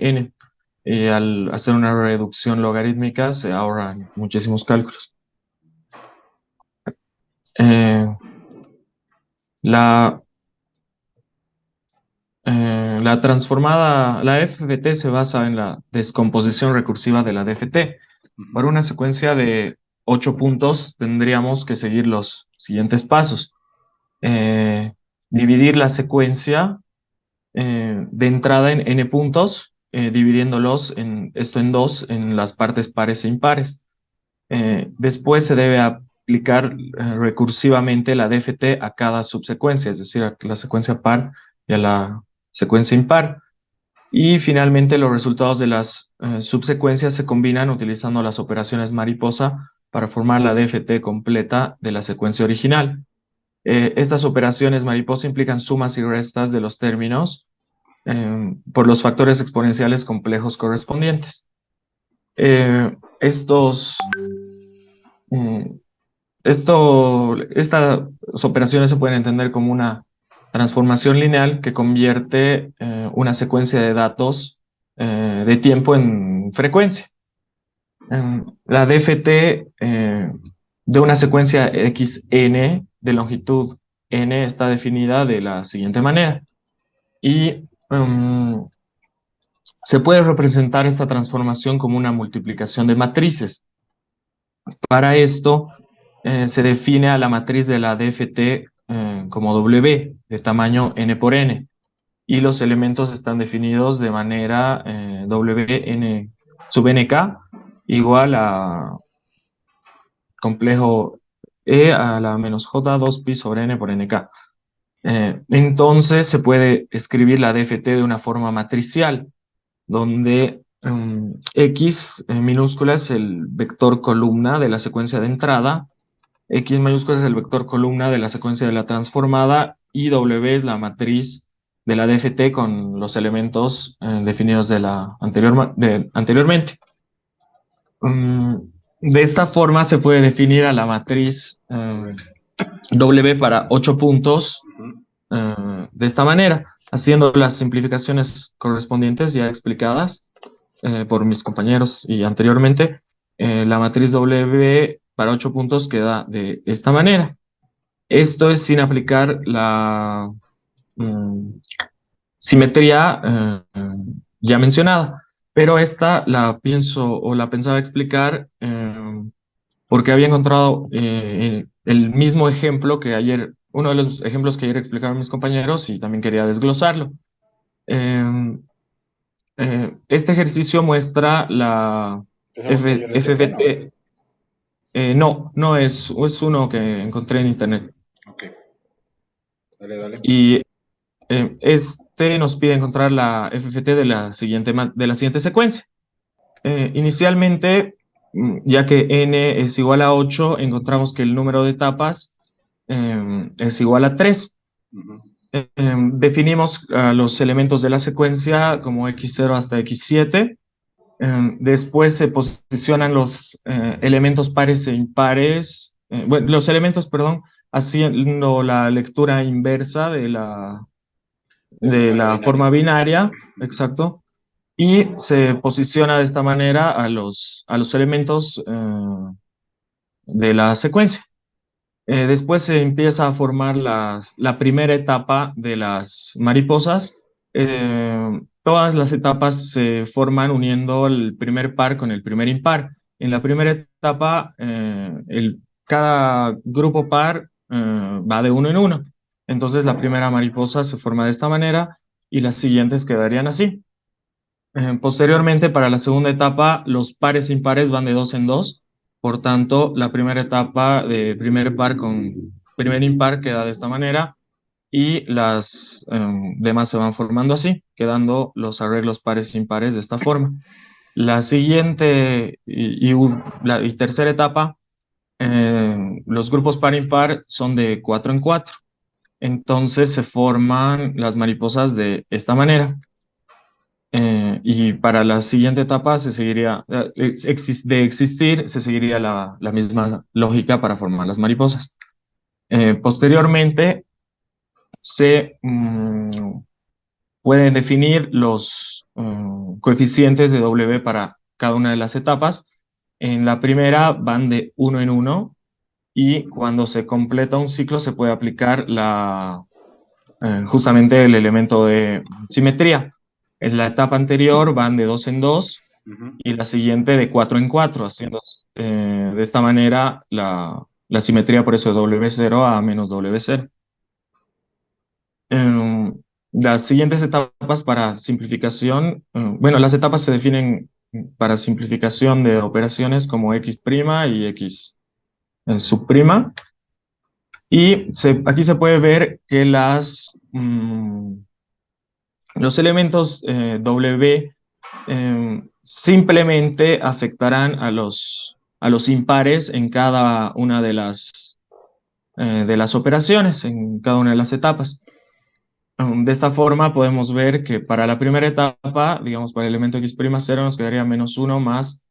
n. Y al hacer una reducción logarítmica se ahorran muchísimos cálculos. Eh, la, la transformada, la FFT se basa en la descomposición recursiva de la DFT. Para una secuencia de 8 puntos tendríamos que seguir los siguientes pasos. Dividir la secuencia de entrada en n puntos, dividiéndolos esto en dos, en las partes pares e impares. Después se debe aplicar recursivamente la DFT a cada subsecuencia, es decir, a la secuencia par y a la secuencia impar. Y finalmente los resultados de las subsecuencias se combinan utilizando las operaciones mariposa para formar la DFT completa de la secuencia original. Estas operaciones mariposa implican sumas y restas de los términos por los factores exponenciales complejos correspondientes. Estos Estas operaciones se pueden entender como una transformación lineal que convierte una secuencia de datos de tiempo en frecuencia. La DFT de una secuencia xn de longitud n está definida de la siguiente manera. Y se puede representar esta transformación como una multiplicación de matrices. Para esto, se define a la matriz de la DFT como W, de tamaño n por n, y los elementos están definidos de manera Wn sub nk igual a complejo e a la menos j2pi sobre n por nk. Entonces se puede escribir la DFT de una forma matricial, donde x minúscula es el vector columna de la secuencia de entrada, x mayúscula es el vector columna de la secuencia de la transformada y W es la matriz de la DFT con los elementos definidos de la anteriormente. De esta forma se puede definir a la matriz W para 8 puntos de esta manera, haciendo las simplificaciones correspondientes ya explicadas por mis compañeros y anteriormente. La matriz W para 8 puntos queda de esta manera. Esto es sin aplicar la simetría ya mencionada, pero esta la pienso o la pensaba explicar porque había encontrado el mismo ejemplo que ayer, uno de los ejemplos que ayer explicaron mis compañeros y también quería desglosarlo. Este ejercicio muestra la ¿Eso lo estoy yo FFT. No, es uno que encontré en internet. Ok. Dale, dale. Y este nos pide encontrar la FFT de la siguiente secuencia. Inicialmente, ya que n es igual a 8, encontramos que el número de etapas es igual a 3. Definimos los elementos de la secuencia como x0 hasta x7. Después se posicionan los elementos pares e impares, bueno, los elementos, perdón, haciendo la lectura inversa de la forma binaria, exacto, y se posiciona de esta manera a los elementos de la secuencia. Después se empieza a formar la primera etapa de las mariposas. Todas las etapas se forman uniendo el primer par con el primer impar. En la primera etapa, cada grupo par va de uno en uno. Entonces la primera mariposa se forma de esta manera y las siguientes quedarían así. Posteriormente, para la segunda etapa, los pares e impares van de dos en dos. Por tanto, la primera etapa de primer par con primer impar queda de esta manera y las demás se van formando así, quedando los arreglos pares e impares de esta forma. La siguiente y tercera etapa, los grupos par e impar son de 4 en 4. Entonces se forman las mariposas de esta manera. Y para la siguiente etapa se seguiría, de existir, se seguiría la misma lógica para formar las mariposas. Posteriormente, se pueden definir los coeficientes de W para cada una de las etapas. En la primera van de uno en uno y cuando se completa un ciclo se puede aplicar justamente el elemento de simetría. En la etapa anterior van de dos en dos Ujú. y la siguiente de cuatro en cuatro, haciendo de esta manera la simetría por eso de W0 a menos W0. Em, las siguientes etapas para simplificación, bueno, las etapas se definen para simplificación de operaciones como x' y x sub'prima. Y aquí se puede ver que los elementos W simplemente afectarán a los impares en cada una de las operaciones, en cada una de las etapas. De esta forma podemos ver que para la primera etapa, digamos para el elemento x'0 nos quedaría menos uno más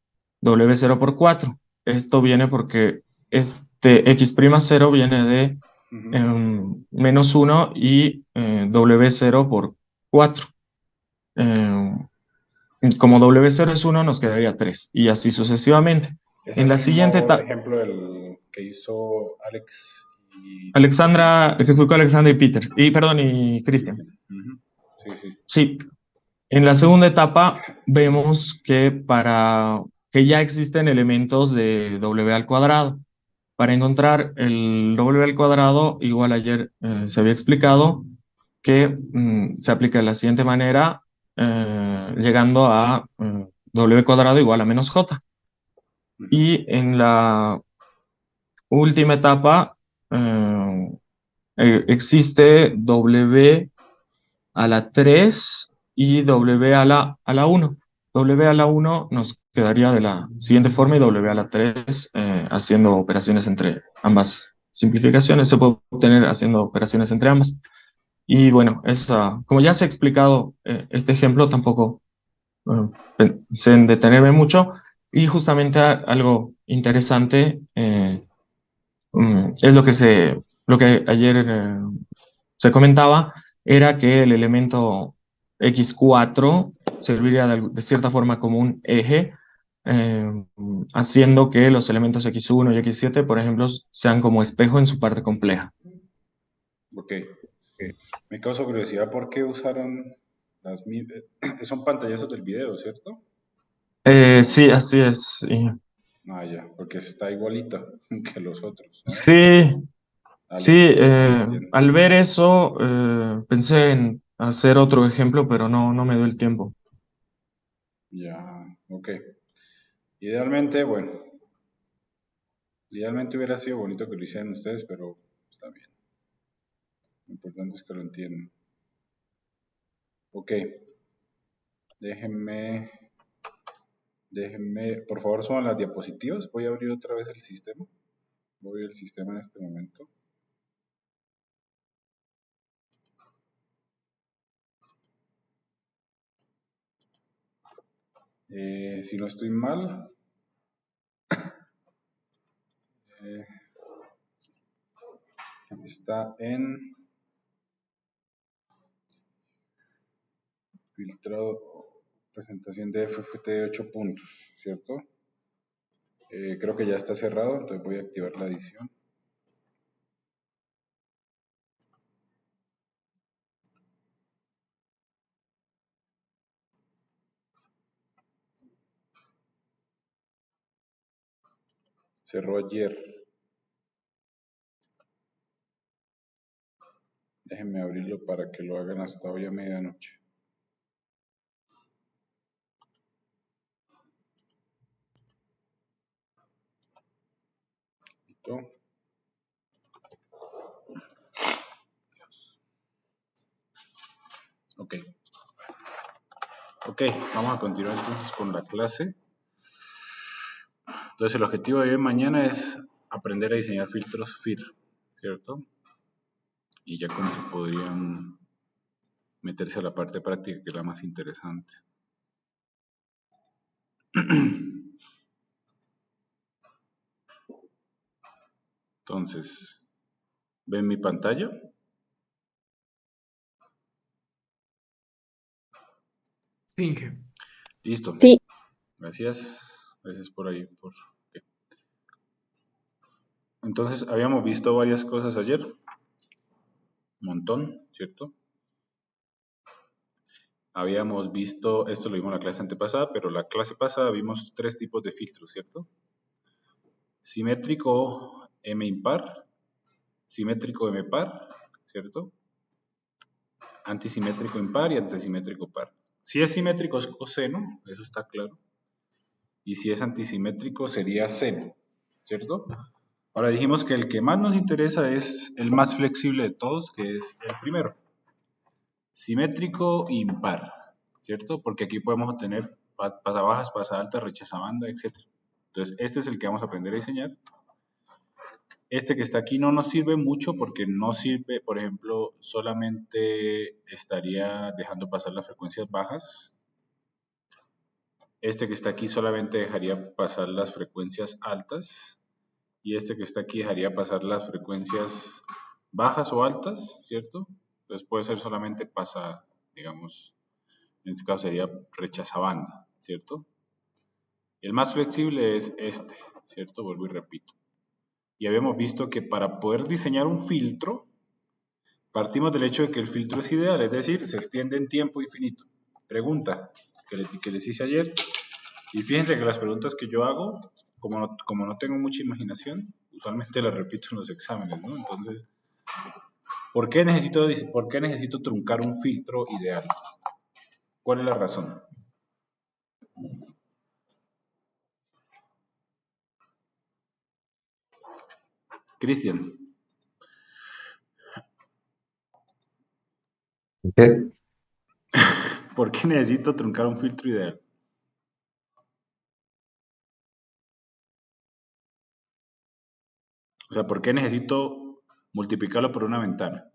W0 por 4. Esto viene porque este x'0 viene de Ujú. menos uno y W0 por 4. Como W0 es uno nos quedaría 3 y así sucesivamente. Es En el la siguiente mismo etapa, ejemplo del que hizo Alex y Alexandra, que explicó Alexandra y Peter, y perdón, y Christian. Cristian. Ujú. Sí, sí. Sí, en la segunda etapa vemos que para que ya existen elementos de W al cuadrado. Para encontrar el W al cuadrado, igual ayer se había explicado que se aplica de la siguiente manera, llegando a W cuadrado igual a menos J. Ujú. Y en la última etapa existe W a la 3 y W a la uno. W a la uno nos quedaría de la siguiente forma y W a la 3 haciendo operaciones entre ambas simplificaciones. Se puede obtener haciendo operaciones entre ambas. Y bueno, como ya se ha explicado este ejemplo, tampoco pensé en detenerme mucho. Y justamente algo interesante es lo que ayer se comentaba, era que el elemento X4 serviría de cierta forma como un eje, eh, haciendo que los elementos X1 y X7, por ejemplo, sean como espejo en su parte compleja. Ok. Me causa curiosidad por qué usaron son pantallazos del video, ¿cierto? Sí, así es. Ah, ya, porque está igualito que los otros, ¿no? Sí, sí, Alex y Cristian. al ver eso, pensé en hacer otro ejemplo, pero no me dio el tiempo. Ya, ok. Idealmente, bueno, idealmente hubiera sido bonito que lo hicieran ustedes, pero está bien. Lo importante es que lo entiendan. Ok, déjenme, déjenme, por favor, suban las diapositivas. Voy a abrir otra vez el sistema. Voy a abrir el sistema en este momento. Si no estoy mal, eh, está en filtrado, presentación de FFT de 8 puntos, ¿cierto? Creo que ya está cerrado, entonces voy a activar la edición. Cerró ayer. Déjenme abrirlo para que lo hagan hasta hoy a medianoche. ¿Listo? Ok. Ok, vamos a continuar entonces con la clase. Entonces el objetivo de hoy mañana es aprender a diseñar filtros FIR, ¿cierto? Y ya con eso podrían meterse a la parte práctica, que es la más interesante. Entonces, ¿ven mi pantalla? Finge. Listo. Sí. Gracias. Gracias por ahí. Entonces, habíamos visto varias cosas ayer. Un montón, ¿cierto? Habíamos visto, esto lo vimos en la clase antepasada, pero la clase pasada vimos 3 tipos de filtros, ¿cierto? Simétrico M impar, simétrico M par, ¿cierto? Antisimétrico impar y antisimétrico par. Si es simétrico es coseno, eso está claro. Y si es antisimétrico sería seno, ¿cierto? Ahora dijimos que el que más nos interesa es el más flexible de todos, que es el primero. Simétrico impar, ¿cierto? Porque aquí podemos obtener pasabajas, pasaltas, rechazabanda, etc. Entonces, este es el que vamos a aprender a diseñar. Este que está aquí no nos sirve mucho porque no sirve, por ejemplo, solamente estaría dejando pasar las frecuencias bajas. Este que está aquí solamente dejaría pasar las frecuencias altas. Y este que está aquí dejaría pasar las frecuencias bajas o altas, ¿cierto? Entonces puede ser solamente pasada, digamos, en este caso sería rechazabanda, ¿cierto? El más flexible es este, ¿cierto? Vuelvo y repito. Y habíamos visto que para poder diseñar un filtro, partimos del hecho de que el filtro es ideal, es decir, se extiende en tiempo infinito. Pregunta que les hice ayer, y fíjense que las preguntas que yo hago, como no tengo mucha imaginación, usualmente las repito en los exámenes, ¿no? Entonces, ¿por qué necesito truncar un filtro ideal? ¿Cuál es la razón? Cristian, ¿Qué? ¿por qué necesito truncar un filtro ideal? O sea, ¿por qué necesito multiplicarlo por una ventana?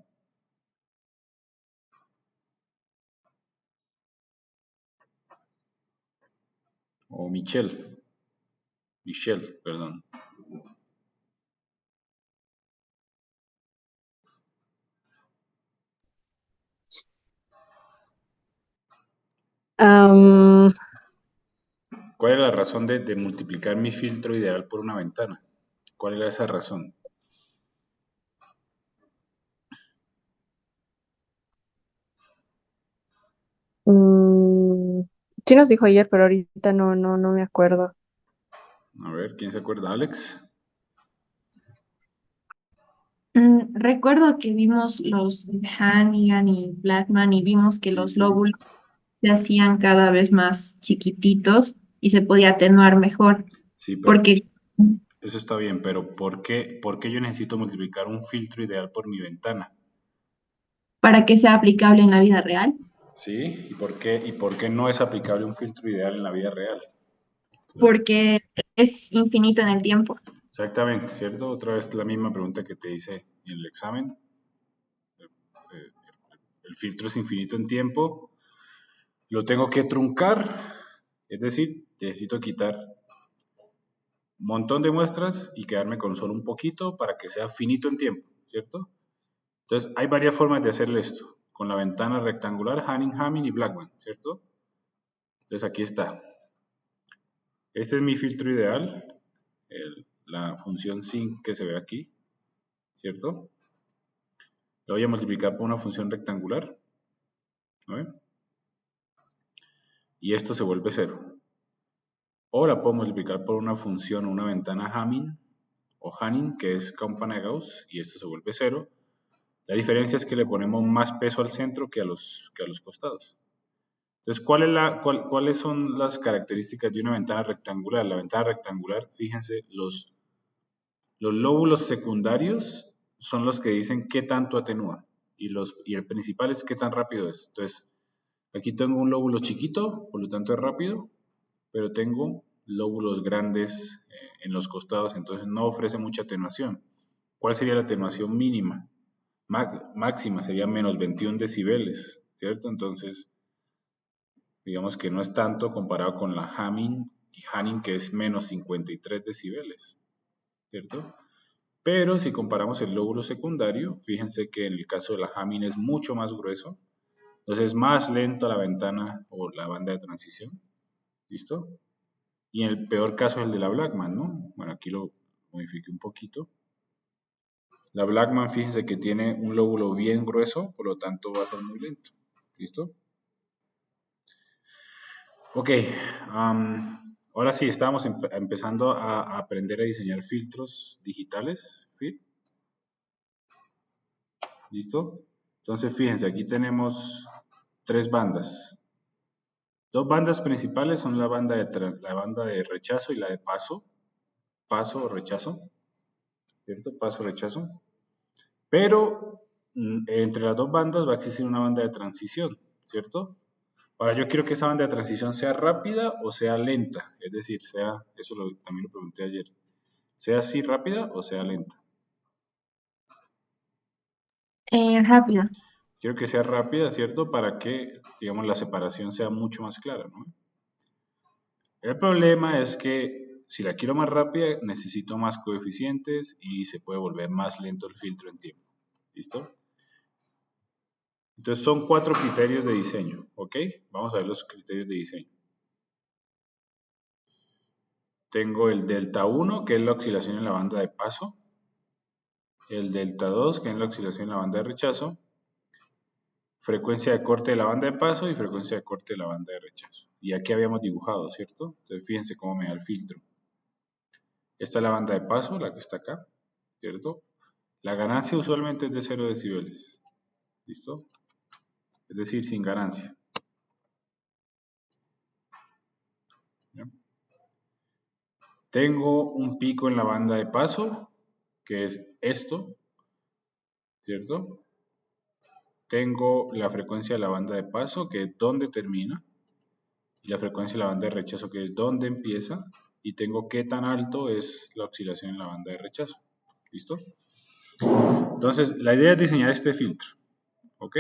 O Michelle, perdón. Am, ¿Cuál es la razón de multiplicar mi filtro ideal por una ventana? ¿Cuál era esa razón? mm, sí nos dijo ayer, pero ahorita no me acuerdo. A ver, ¿quién se acuerda? ¿Alex? Recuerdo que vimos los Hannigan y Blackman y vimos que Sí, los sí. lóbulos se hacían cada vez más chiquititos y se podía atenuar mejor, Sí, pero porque eso está bien, pero ¿por qué yo necesito multiplicar un filtro ideal por mi ventana? para que sea aplicable en la vida real, ¿Sí? ¿Y por qué no es aplicable un filtro ideal en la vida real? porque es infinito en el tiempo. Exactamente, ¿cierto? Otra vez la misma pregunta que te hice en el examen. Eh, El filtro es infinito en tiempo. Lo tengo que truncar, es decir, necesito quitar un montón de muestras y quedarme con solo un poquito para que sea finito en tiempo, ¿cierto? Entonces, hay varias formas de hacerle esto, con la ventana rectangular, Hanning, Hamming y Blackman, ¿cierto? Entonces, aquí está. Este es mi filtro ideal, la función sin que se ve aquí, ¿cierto? Lo voy a multiplicar por una función rectangular, ¿no? Y esto se vuelve 0. O la puedo multiplicar por una función, una ventana Hamming o Hanning, que es campana de Gauss, y esto se vuelve 0. La diferencia es que le ponemos más peso al centro que a los costados. Entonces, ¿cuáles son las características de una ventana rectangular? La ventana rectangular, fíjense, los lóbulos secundarios son los que dicen qué tanto atenúa y el principal es qué tan rápido es. Entonces, aquí tengo un lóbulo chiquito, por lo tanto es rápido, pero tengo lóbulos grandes en los costados, entonces no ofrece mucha atenuación. ¿Cuál sería la atenuación mínima? Máxima sería menos 21 decibeles, ¿cierto? Entonces, digamos que no es tanto comparado con la Hamming y Hanning, que es menos 53 decibeles, ¿cierto? Pero si comparamos el lóbulo secundario, fíjense que en el caso de la Hamming es mucho más grueso Entonces es más lento la ventana o la banda de transición. ¿Listo? Y en el peor caso es el de la Blackman, ¿no? Bueno, aquí lo modifiqué un poquito. La Blackman, fíjense que tiene un lóbulo bien grueso, por lo tanto va a ser muy lento. ¿Listo? Ok, ahora sí, estamos empezando a aprender a diseñar filtros digitales. ¿Sí? ¿Listo? Entonces, fíjense, aquí tenemos 3 bandas. 2 bandas principales son la banda de rechazo y la de paso. Paso o rechazo. ¿Cierto? Paso, rechazo. Pero entre las 2 bandas va a existir una banda de transición, ¿cierto? Ahora yo quiero que esa banda de transición sea rápida o sea lenta, es decir, también lo pregunté ayer, sea así rápida o sea lenta. Rápida. Quiero que sea rápida, ¿cierto? Para que, digamos, la separación sea mucho más clara, ¿no? El problema es que si la quiero más rápida, necesito más coeficientes y se puede volver más lento el filtro en tiempo. ¿Listo? Entonces son 4 criterios de diseño, ¿ok? Vamos a ver los criterios de diseño. Tengo el delta 1, que es la oscilación en la banda de paso. El delta 2, que es la oscilación en la banda de rechazo. Frecuencia de corte de la banda de paso y frecuencia de corte de la banda de rechazo. Y aquí habíamos dibujado, ¿cierto? Entonces fíjense cómo me da el filtro. Esta es la banda de paso, la que está acá, ¿cierto? La ganancia usualmente es de 0 decibeles. ¿Listo? Es decir, sin ganancia. ¿Ya? Tengo un pico en la banda de paso, que es esto, ¿cierto? Tengo la frecuencia de la banda de paso, que es donde termina, y la frecuencia de la banda de rechazo, que es donde empieza, y tengo qué tan alto es la oscilación en la banda de rechazo. ¿Listo? Entonces, la idea es diseñar este filtro, ¿ok?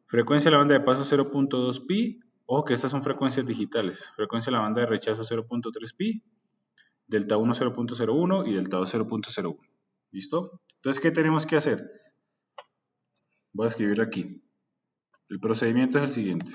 Frecuencia de la banda de paso 0.2 pi. Ojo que estas son frecuencias digitales. Frecuencia de la banda de rechazo 0.3 pi. Delta 1 0.01 y delta 2 0.01. ¿Listo? Entonces, ¿qué tenemos que hacer? Voy a escribir aquí. El procedimiento es el siguiente.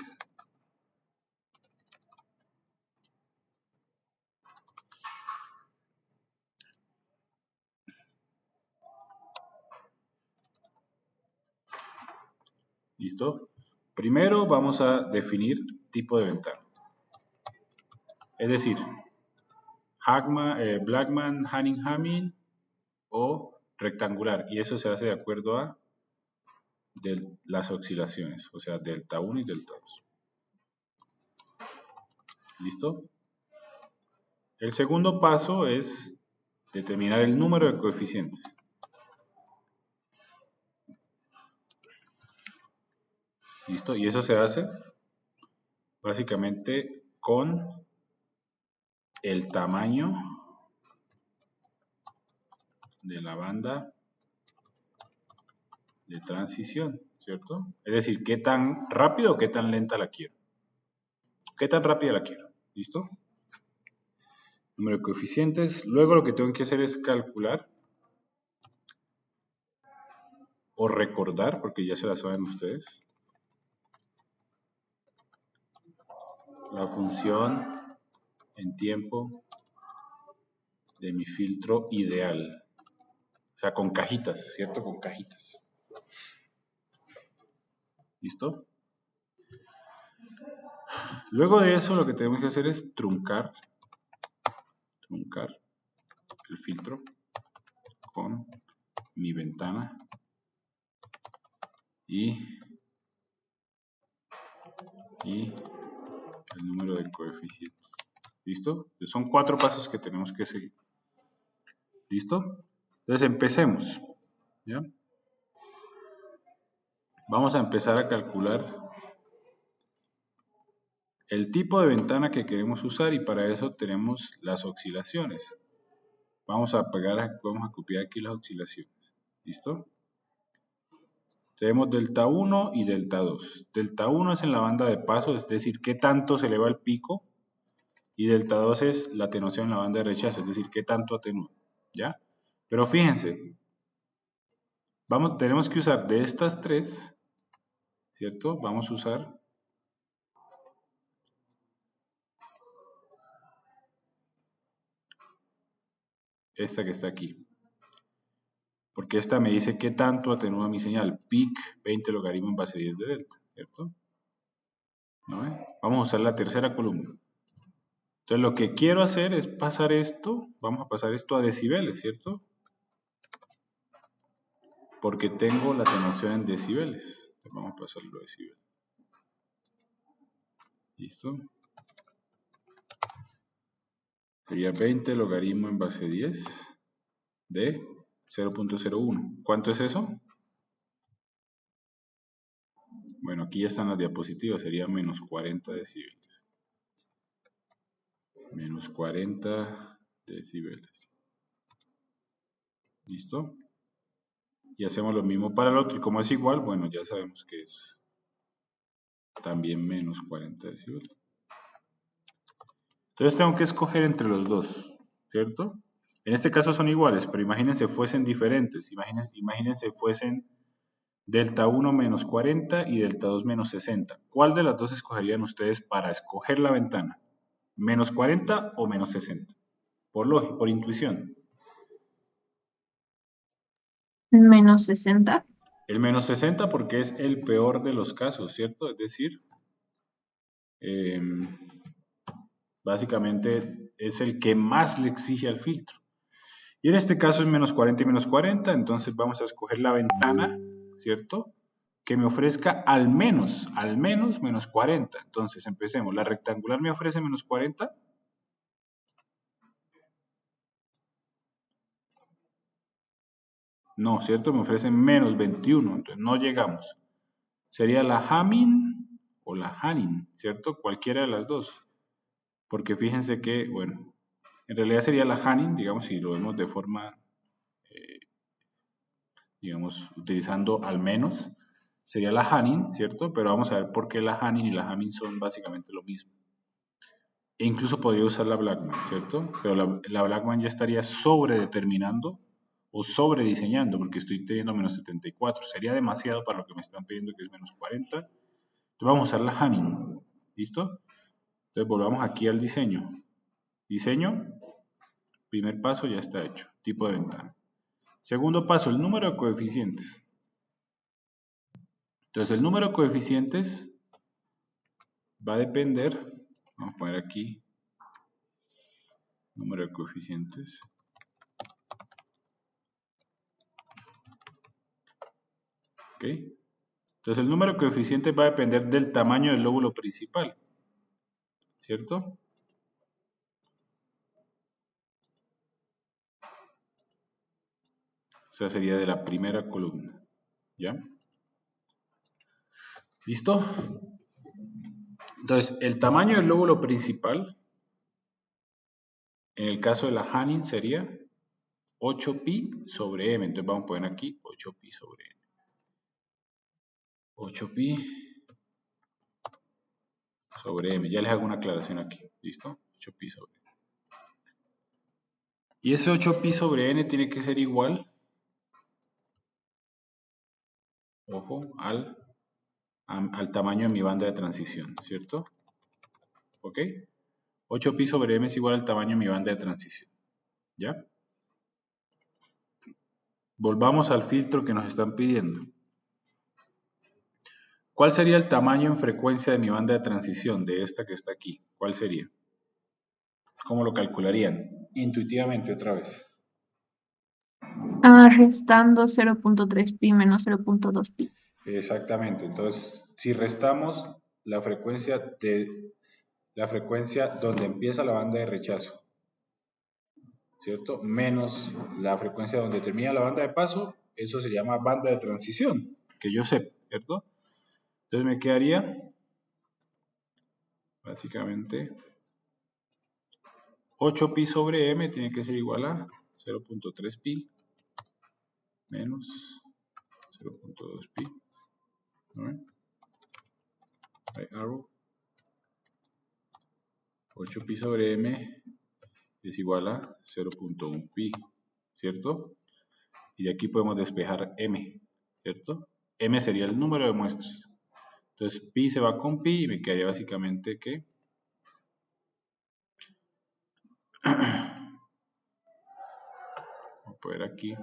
¿Listo? Primero vamos a definir tipo de ventana. Es decir, Blackman, Hanning-Hamming o rectangular. Y eso se hace de acuerdo a las oscilaciones, o sea, delta 1 y delta 2. ¿Listo? El segundo paso es determinar el número de coeficientes. ¿Listo? Y eso se hace básicamente con el tamaño de la banda de transición, ¿cierto? Es decir, qué tan rápido o qué tan lenta la quiero. ¿Qué tan rápida la quiero? ¿Listo? Número de coeficientes. Luego lo que tengo que hacer es calcular o recordar, porque ya se la saben ustedes, la función en tiempo de mi filtro ideal. O sea, con cajitas, ¿cierto? Con cajitas. ¿Listo? Luego de eso lo que tenemos que hacer es truncar el filtro con mi ventana y el número de coeficientes. ¿Listo? Son 4 pasos que tenemos que seguir. ¿Listo? Entonces empecemos. ¿Ya? Vamos a empezar a calcular el tipo de ventana que queremos usar y para eso tenemos las oscilaciones. Vamos a copiar aquí las oscilaciones. ¿Listo? Tenemos delta 1 y delta 2. Delta 1 es en la banda de paso, es decir, qué tanto se eleva el pico. Y delta 2 es la atenuación en la banda de rechazo, es decir, qué tanto atenúa. ¿Ya? Pero fíjense, tenemos que usar de estas 3 ¿cierto? Vamos a usar esta que está aquí. Porque esta me dice qué tanto atenúa mi señal. Peak 20 logaritmo en base 10 de delta, ¿cierto? ¿No ve? Vamos a usar la tercera columna. Entonces lo que quiero hacer es pasar esto, vamos a pasar esto a decibeles, ¿cierto? Porque tengo la atenuación en decibeles. Entonces vamos a pasarlo a decibeles. ¿Listo? Sería 20 logaritmo en base 10 de 0.01. ¿Cuánto es eso? Bueno, aquí ya están las diapositivas, sería menos 40 decibeles. Menos 40 decibeles. ¿Listo? Y hacemos lo mismo para el otro. Y como es igual, bueno, ya sabemos que es también menos 40 decibeles. Entonces tengo que escoger entre los dos, ¿cierto? En este caso son iguales, pero imagínense fuesen diferentes. Imagínense fuesen delta 1 menos 40 y delta 2 menos 60. ¿Cuál de las dos escogerían ustedes para escoger la ventana? ¿Menos 40 o menos 60? Por lógica, por intuición. Menos 60. El menos 60 porque es el peor de los casos, ¿cierto? Es decir, básicamente es el que más le exige al filtro. Y en este caso es menos 40 y menos 40, entonces vamos a escoger la ventana, ¿cierto? Que me ofrezca al menos menos 40. Entonces empecemos. La rectangular me ofrece menos 40. No, ¿cierto? Me ofrece menos 21, entonces no llegamos. Sería la Hamin o la Hanin, ¿cierto? Cualquiera de las dos. Porque fíjense que, bueno, en realidad sería la Hanin, digamos, si lo vemos de forma, digamos, utilizando al menos, sería la Hanin, ¿cierto? Pero vamos a ver por qué la Hanin y la Hamin son básicamente lo mismo. E incluso podría usar la Blackman, ¿cierto? Pero la Blackman ya estaría sobredeterminando o sobrediseñando, porque estoy teniendo menos 74. Sería demasiado para lo que me están pidiendo, que es menos 40. Entonces vamos a usar la Hanin, ¿listo? Entonces volvamos aquí al diseño. Diseño, primer paso ya está hecho, tipo de ventana. Segundo paso, el número de coeficientes. Entonces el número de coeficientes va a depender, vamos a poner aquí, número de coeficientes. ¿Ok? Entonces el número de coeficientes va a depender del tamaño del lóbulo principal, ¿cierto? O sea, sería de la primera columna, ¿ya? ¿Listo? Entonces, el tamaño del lóbulo principal, en el caso de la Hanin, sería 8pi sobre m. Entonces vamos a poner aquí 8pi sobre m. 8pi sobre m. Ya les hago una aclaración aquí. ¿Listo? 8pi sobre m. Y ese 8pi sobre n tiene que ser igual, ojo, al tamaño de mi banda de transición, ¿cierto? ¿Ok? 8pi sobre m es igual al tamaño de mi banda de transición. ¿Ya? Volvamos al filtro que nos están pidiendo. ¿Cuál sería el tamaño en frecuencia de mi banda de transición, de esta que está aquí? ¿Cuál sería? ¿Cómo lo calcularían? Intuitivamente otra vez. Restando 0.3pi menos 0.2pi. Exactamente. Entonces, si restamos la frecuencia donde empieza la banda de rechazo, ¿cierto? Menos la frecuencia donde termina la banda de paso, eso se llama banda de transición, que yo sé, ¿cierto? Entonces me quedaría, básicamente, 8pi sobre m tiene que ser igual a 0.3pi menos 0.2pi. Right arrow. 8pi sobre m es igual a 0.1pi, ¿cierto? Y de aquí podemos despejar m, ¿cierto? M sería el número de muestras. Entonces, pi se va con pi y me quedaría básicamente que voy a poner aquí.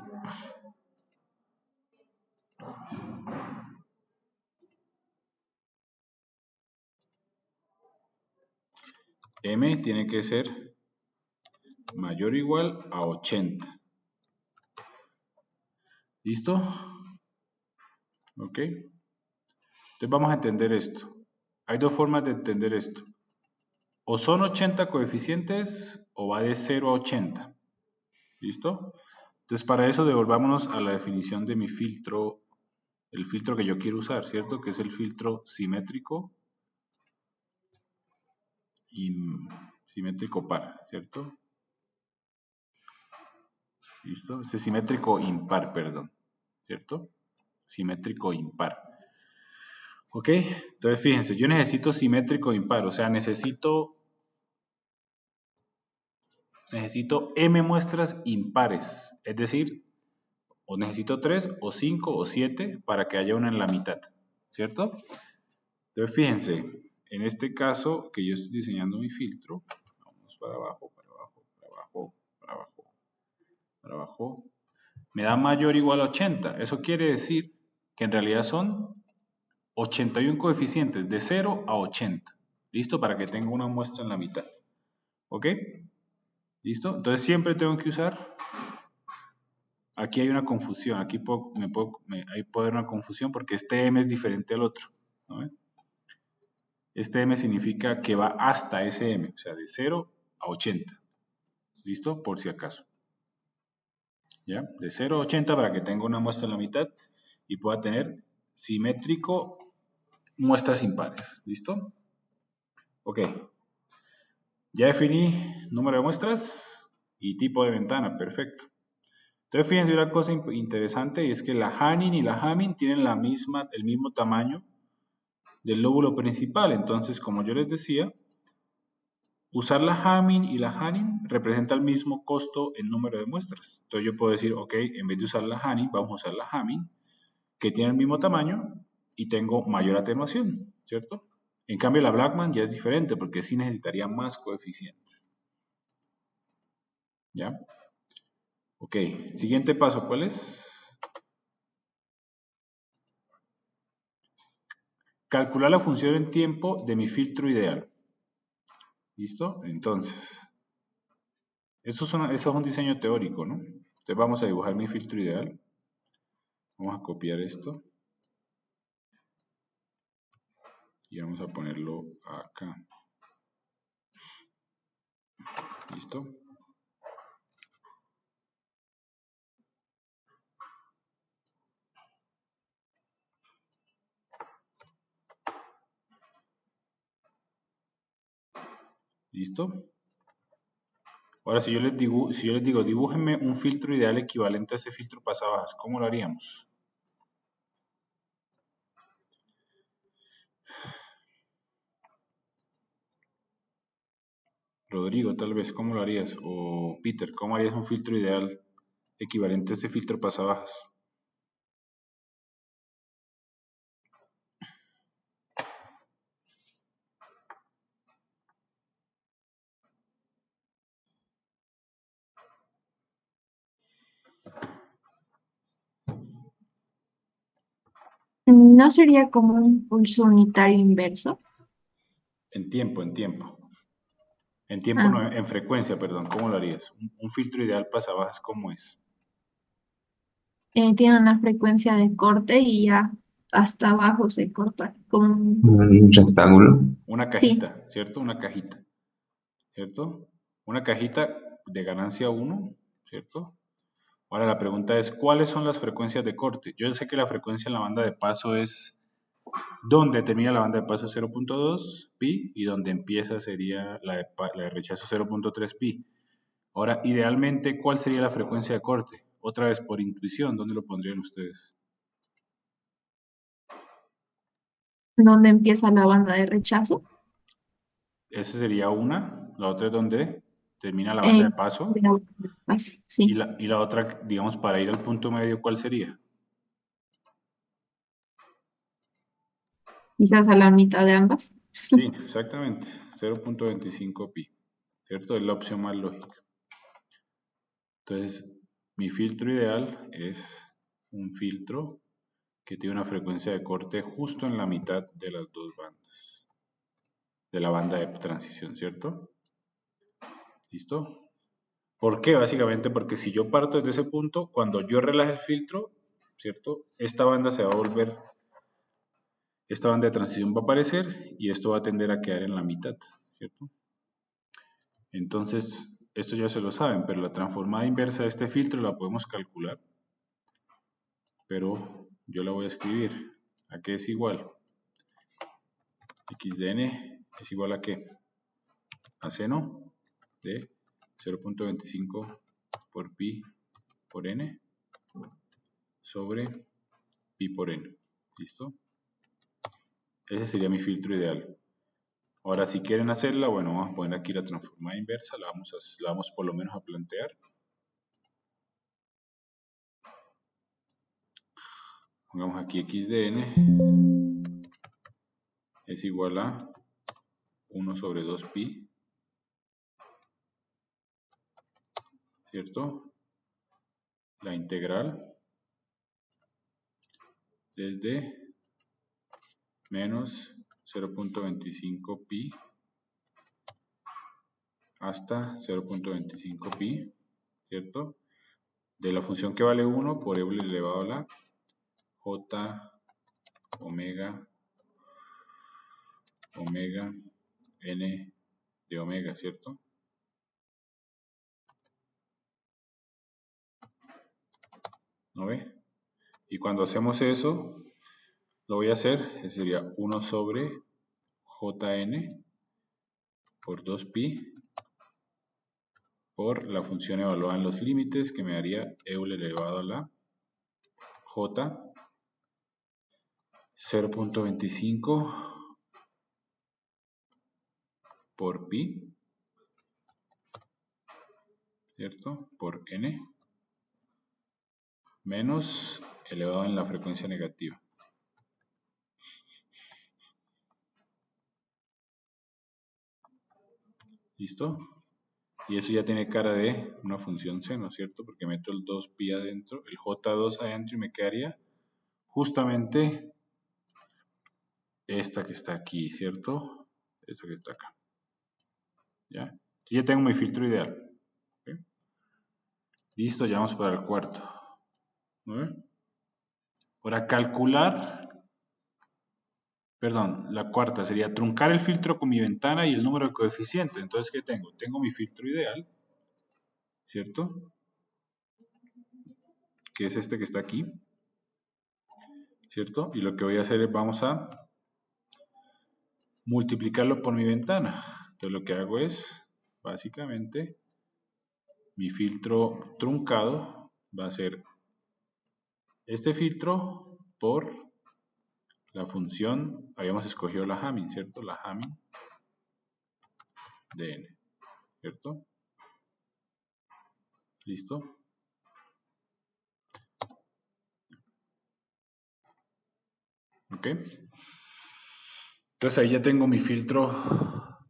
M tiene que ser mayor o igual a 80. ¿Listo? ¿Ok? Entonces vamos a entender esto. Hay dos formas de entender esto. O son 80 coeficientes o va de 0 a 80. ¿Listo? Entonces para eso devolvámonos a la definición de mi filtro, el filtro que yo quiero usar, ¿cierto? Que es el filtro simétrico y simétrico par, ¿cierto? ¿Listo? Este es simétrico impar, perdón, ¿cierto? Simétrico impar. ¿Ok? Entonces fíjense, yo necesito simétrico impar, o sea, necesito m muestras impares, es decir, o necesito 3 o 5 o 7 para que haya una en la mitad, ¿cierto? Entonces fíjense, en este caso que yo estoy diseñando mi filtro, vamos para abajo, para abajo, para abajo, para abajo, para abajo, me da mayor o igual a 80. Eso quiere decir que en realidad son 81 coeficientes de 0 a 80. ¿Listo? Para que tenga una muestra en la mitad. ¿Ok? ¿Listo? Entonces siempre tengo que usar. Aquí hay una confusión. Aquí ahí puede haber una confusión porque este M es diferente al otro. ¿No? Este M significa que va hasta ese M. O sea, de 0 a 80. ¿Listo? Por si acaso. ¿Ya? De 0 a 80 para que tenga una muestra en la mitad y pueda tener simétrico muestras impares. ¿Listo? Ok. Ya definí número de muestras y tipo de ventana. Perfecto. Entonces, fíjense una cosa interesante y es que la Hanning y la Hamming tienen el mismo tamaño del lóbulo principal. Entonces, como yo les decía, usar la Hamming y la Hanning representa el mismo costo en número de muestras. Entonces, yo puedo decir, ok, en vez de usar la Hanning, vamos a usar la Hamming, que tiene el mismo tamaño y tengo mayor atenuación, ¿cierto? En cambio, la Blackman ya es diferente porque sí necesitaría más coeficientes. ¿Ya? Ok, siguiente paso, ¿cuál es? Calcular la función en tiempo de mi filtro ideal. ¿Listo? Entonces, eso es un diseño teórico, ¿no? Entonces vamos a dibujar mi filtro ideal. Vamos a copiar esto. Y vamos a ponerlo acá. ¿Listo? ¿Listo? Ahora, si yo les digo, dibújenme un filtro ideal equivalente a ese filtro pasabajas, ¿cómo lo haríamos? Rodrigo, tal vez, ¿cómo lo harías? O Peter, ¿cómo harías un filtro ideal equivalente a ese filtro pasabajas? ¿No sería como un pulso unitario inverso? En tiempo, en tiempo. En tiempo, Ah, no, en frecuencia, perdón. ¿Cómo lo harías? Un filtro ideal pasabajas, ¿cómo es? tiene una frecuencia de corte y ya hasta abajo se corta. Un rectángulo. Una Sí, cajita, ¿cierto? Una cajita, ¿cierto? Una cajita de ganancia 1, ¿cierto? Ahora la pregunta es, ¿cuáles son las frecuencias de corte? Yo sé que la frecuencia en la banda de paso es, donde termina la banda de paso 0.2 pi y donde empieza sería la de rechazo 0.3 pi. Ahora, idealmente, ¿cuál sería la frecuencia de corte? Otra vez, por intuición, ¿dónde lo pondrían ustedes? donde empieza la banda de rechazo. Esa sería una. La otra es donde termina la banda de Eh, paso. de la banda de paso, Y sí. la otra, digamos, para ir al punto medio, ¿cuál sería? quizás a la mitad de ambas. Sí, exactamente. 0.25 pi, ¿cierto? Es la opción más lógica. Entonces, mi filtro ideal es un filtro que tiene una frecuencia de corte justo en la mitad de las dos bandas, de la banda de transición, ¿cierto? ¿Listo? ¿Por qué? Básicamente porque si yo parto desde ese punto, cuando yo relaje el filtro, ¿cierto? Esta banda se va a volver, esta banda de transición va a aparecer y esto va a tender a quedar en la mitad, ¿cierto? Entonces, esto ya se lo saben, pero la transformada inversa de este filtro la podemos calcular, pero yo la voy a escribir. ¿A qué es igual? X de n es igual a qué? A seno de 0.25 por pi por n sobre pi por n. ¿Listo? Ese sería mi filtro ideal. Ahora, si quieren hacerla, bueno, vamos a poner aquí la transformada inversa, la vamos por lo menos a plantear. Pongamos aquí x de n es igual a 1 sobre 2 pi, ¿cierto? La integral desde menos 0.25 pi hasta 0.25 pi, ¿cierto? De la función que vale 1 por e elevado a la j omega n de omega, ¿cierto? ¿No ve? Y cuando hacemos eso, lo voy a hacer, sería 1 sobre jn por 2pi por la función evaluada en los límites, que me daría e elevado a la j 0.25 por pi, ¿cierto? Por n menos elevado en la frecuencia negativa. ¿Listo? Y eso ya tiene cara de una función seno, ¿cierto? Porque meto el 2pi adentro, el j2 adentro y me quedaría justamente esta que está aquí, ¿cierto? Esta que está acá. ¿Ya? Ya tengo mi filtro ideal. ¿Okay? Listo, ya vamos para el cuarto. ¿No? Para calcular, perdón, la cuarta sería truncar el filtro con mi ventana y el número de coeficientes. Entonces, ¿qué tengo? Tengo mi filtro ideal, ¿cierto? Que es este que está aquí, ¿cierto? Y lo que voy a hacer es, vamos a multiplicarlo por mi ventana. Entonces, lo que hago es, básicamente, mi filtro truncado va a ser este filtro por la función, habíamos escogido la Hamming, ¿cierto? La Hamming de n, ¿cierto? ¿Listo? ¿Ok? Entonces ahí ya tengo mi filtro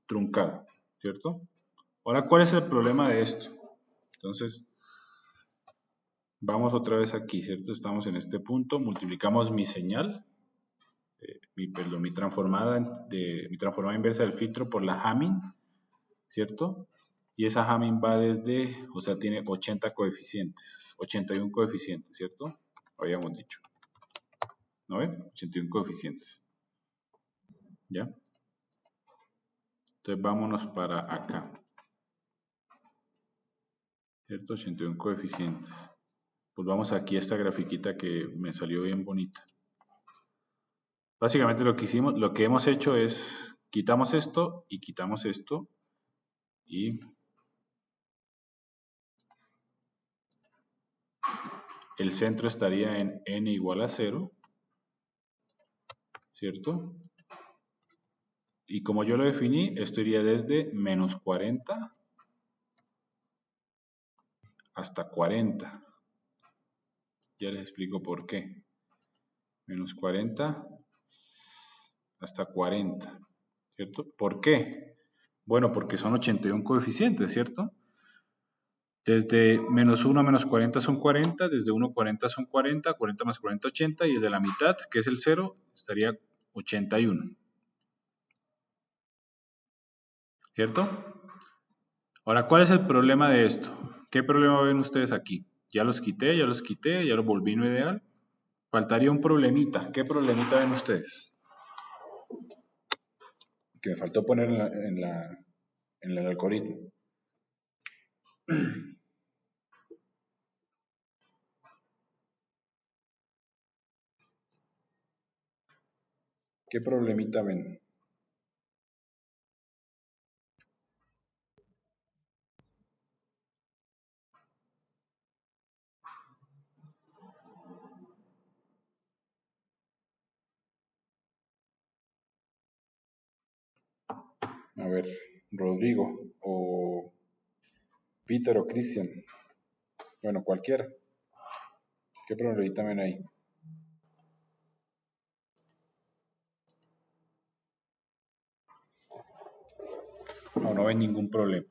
truncado, ¿cierto? Ahora, ¿cuál es el problema de esto? Entonces, vamos otra vez aquí, ¿cierto? Estamos en este punto, multiplicamos mi señal, mi transformada inversa del filtro por la Hamming, ¿cierto? Y esa Hamming va desde, o sea, tiene 80 coeficientes, 81 coeficientes, ¿cierto? Habíamos dicho. ¿No ven? 81 coeficientes. ¿Ya? Entonces vámonos para acá. ¿Cierto? 81 coeficientes. Pues vamos aquí a esta grafiquita que me salió bien bonita. Básicamente lo que hicimos, lo que hemos hecho es quitamos esto y quitamos esto y el centro estaría en n igual a 0, ¿cierto? Y como yo lo definí, esto iría desde menos 40 hasta 40. Ya les explico por qué. Menos 40 hasta 40, ¿cierto? ¿Por qué? Bueno, porque son 81 coeficientes, ¿cierto? Desde menos 1 a menos 40 son 40, desde 1 a 40 son 40, 40 más 40, 80, y el de la mitad, que es el 0, estaría 81, ¿cierto? Ahora, ¿cuál es el problema de esto? ¿Qué problema ven ustedes aquí? Ya los quité, ya los volví no ideal. Faltaría un problemita. ¿Qué problemita ven ustedes? Que me faltó poner en el algoritmo. ¿Qué problemita ven? A ver, Rodrigo o Peter o Cristian. Bueno, cualquiera. ¿Qué problemita ven ahí? No, no ven ningún problema.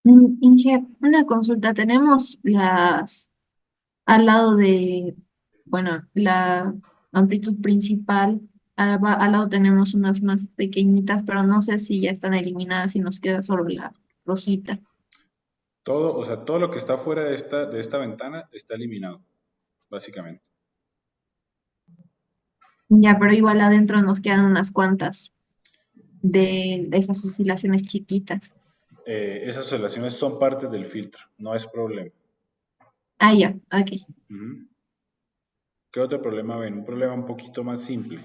Inge, una consulta. Tenemos al lado de, bueno, la amplitud principal, al lado tenemos unas más pequeñitas, pero no sé si ya están eliminadas y nos queda solo la rosita. Todo, o sea, todo lo que está fuera de esta ventana está eliminado, básicamente. Ya, pero igual adentro nos quedan unas cuantas de esas oscilaciones chiquitas. Esas oscilaciones son parte del filtro, no es problema. Ah, ya, ok. Ujú. ¿Qué otro problema ven? Un problema un poquito más simple.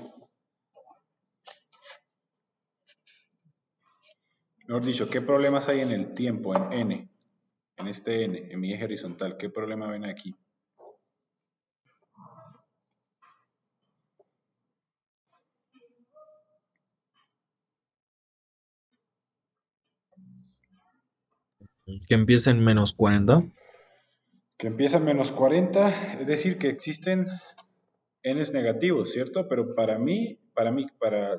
Mejor dicho, ¿qué problemas hay en el tiempo, en n? En este n, en mi eje horizontal. ¿Qué problema ven aquí? Que empiece en -40. Que empieza en menos 40, es decir, que existen n's negativos, ¿cierto? Pero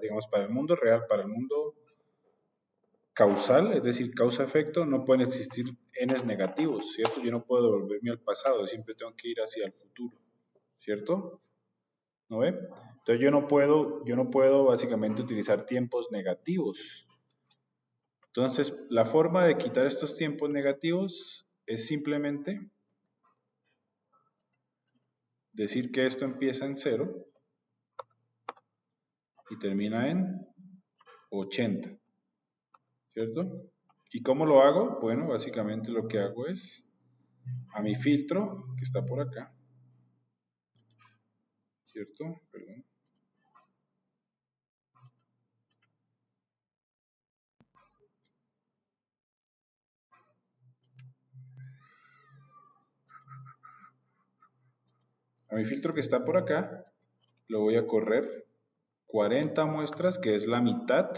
digamos, para el mundo real, para el mundo causal, es decir, causa-efecto, no pueden existir n's negativos, ¿cierto? Yo no puedo devolverme al pasado, siempre tengo que ir hacia el futuro, ¿cierto? ¿No ve? Entonces yo no puedo básicamente utilizar tiempos negativos. Entonces, la forma de quitar estos tiempos negativos es simplemente decir que esto empieza en 0 y termina en 80, ¿cierto? ¿Y cómo lo hago? Bueno, básicamente lo que hago es a mi filtro, que está por acá, ¿cierto? Perdón. A mi filtro que está por acá, lo voy a correr 40 muestras, que es la mitad,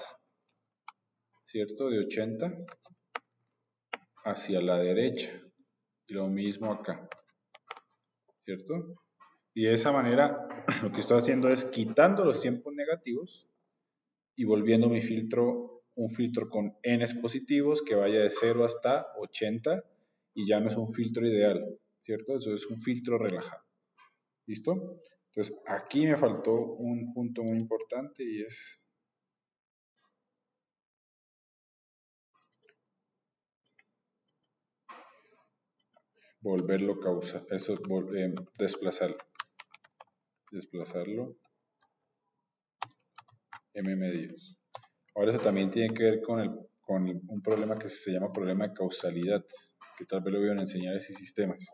¿cierto? De 80 hacia la derecha. Y lo mismo acá, ¿cierto? Y de esa manera, lo que estoy haciendo es quitando los tiempos negativos y volviendo mi filtro un filtro con n's positivos que vaya de 0 hasta 80 y ya no es un filtro ideal, ¿cierto? Eso es un filtro relajado. ¿Listo? Entonces, aquí me faltó un punto muy importante y es volverlo causa, eso es desplazarlo m medios. Ahora eso también tiene que ver con un problema que se llama problema de causalidad, que tal vez lo voy a enseñar en sistemas.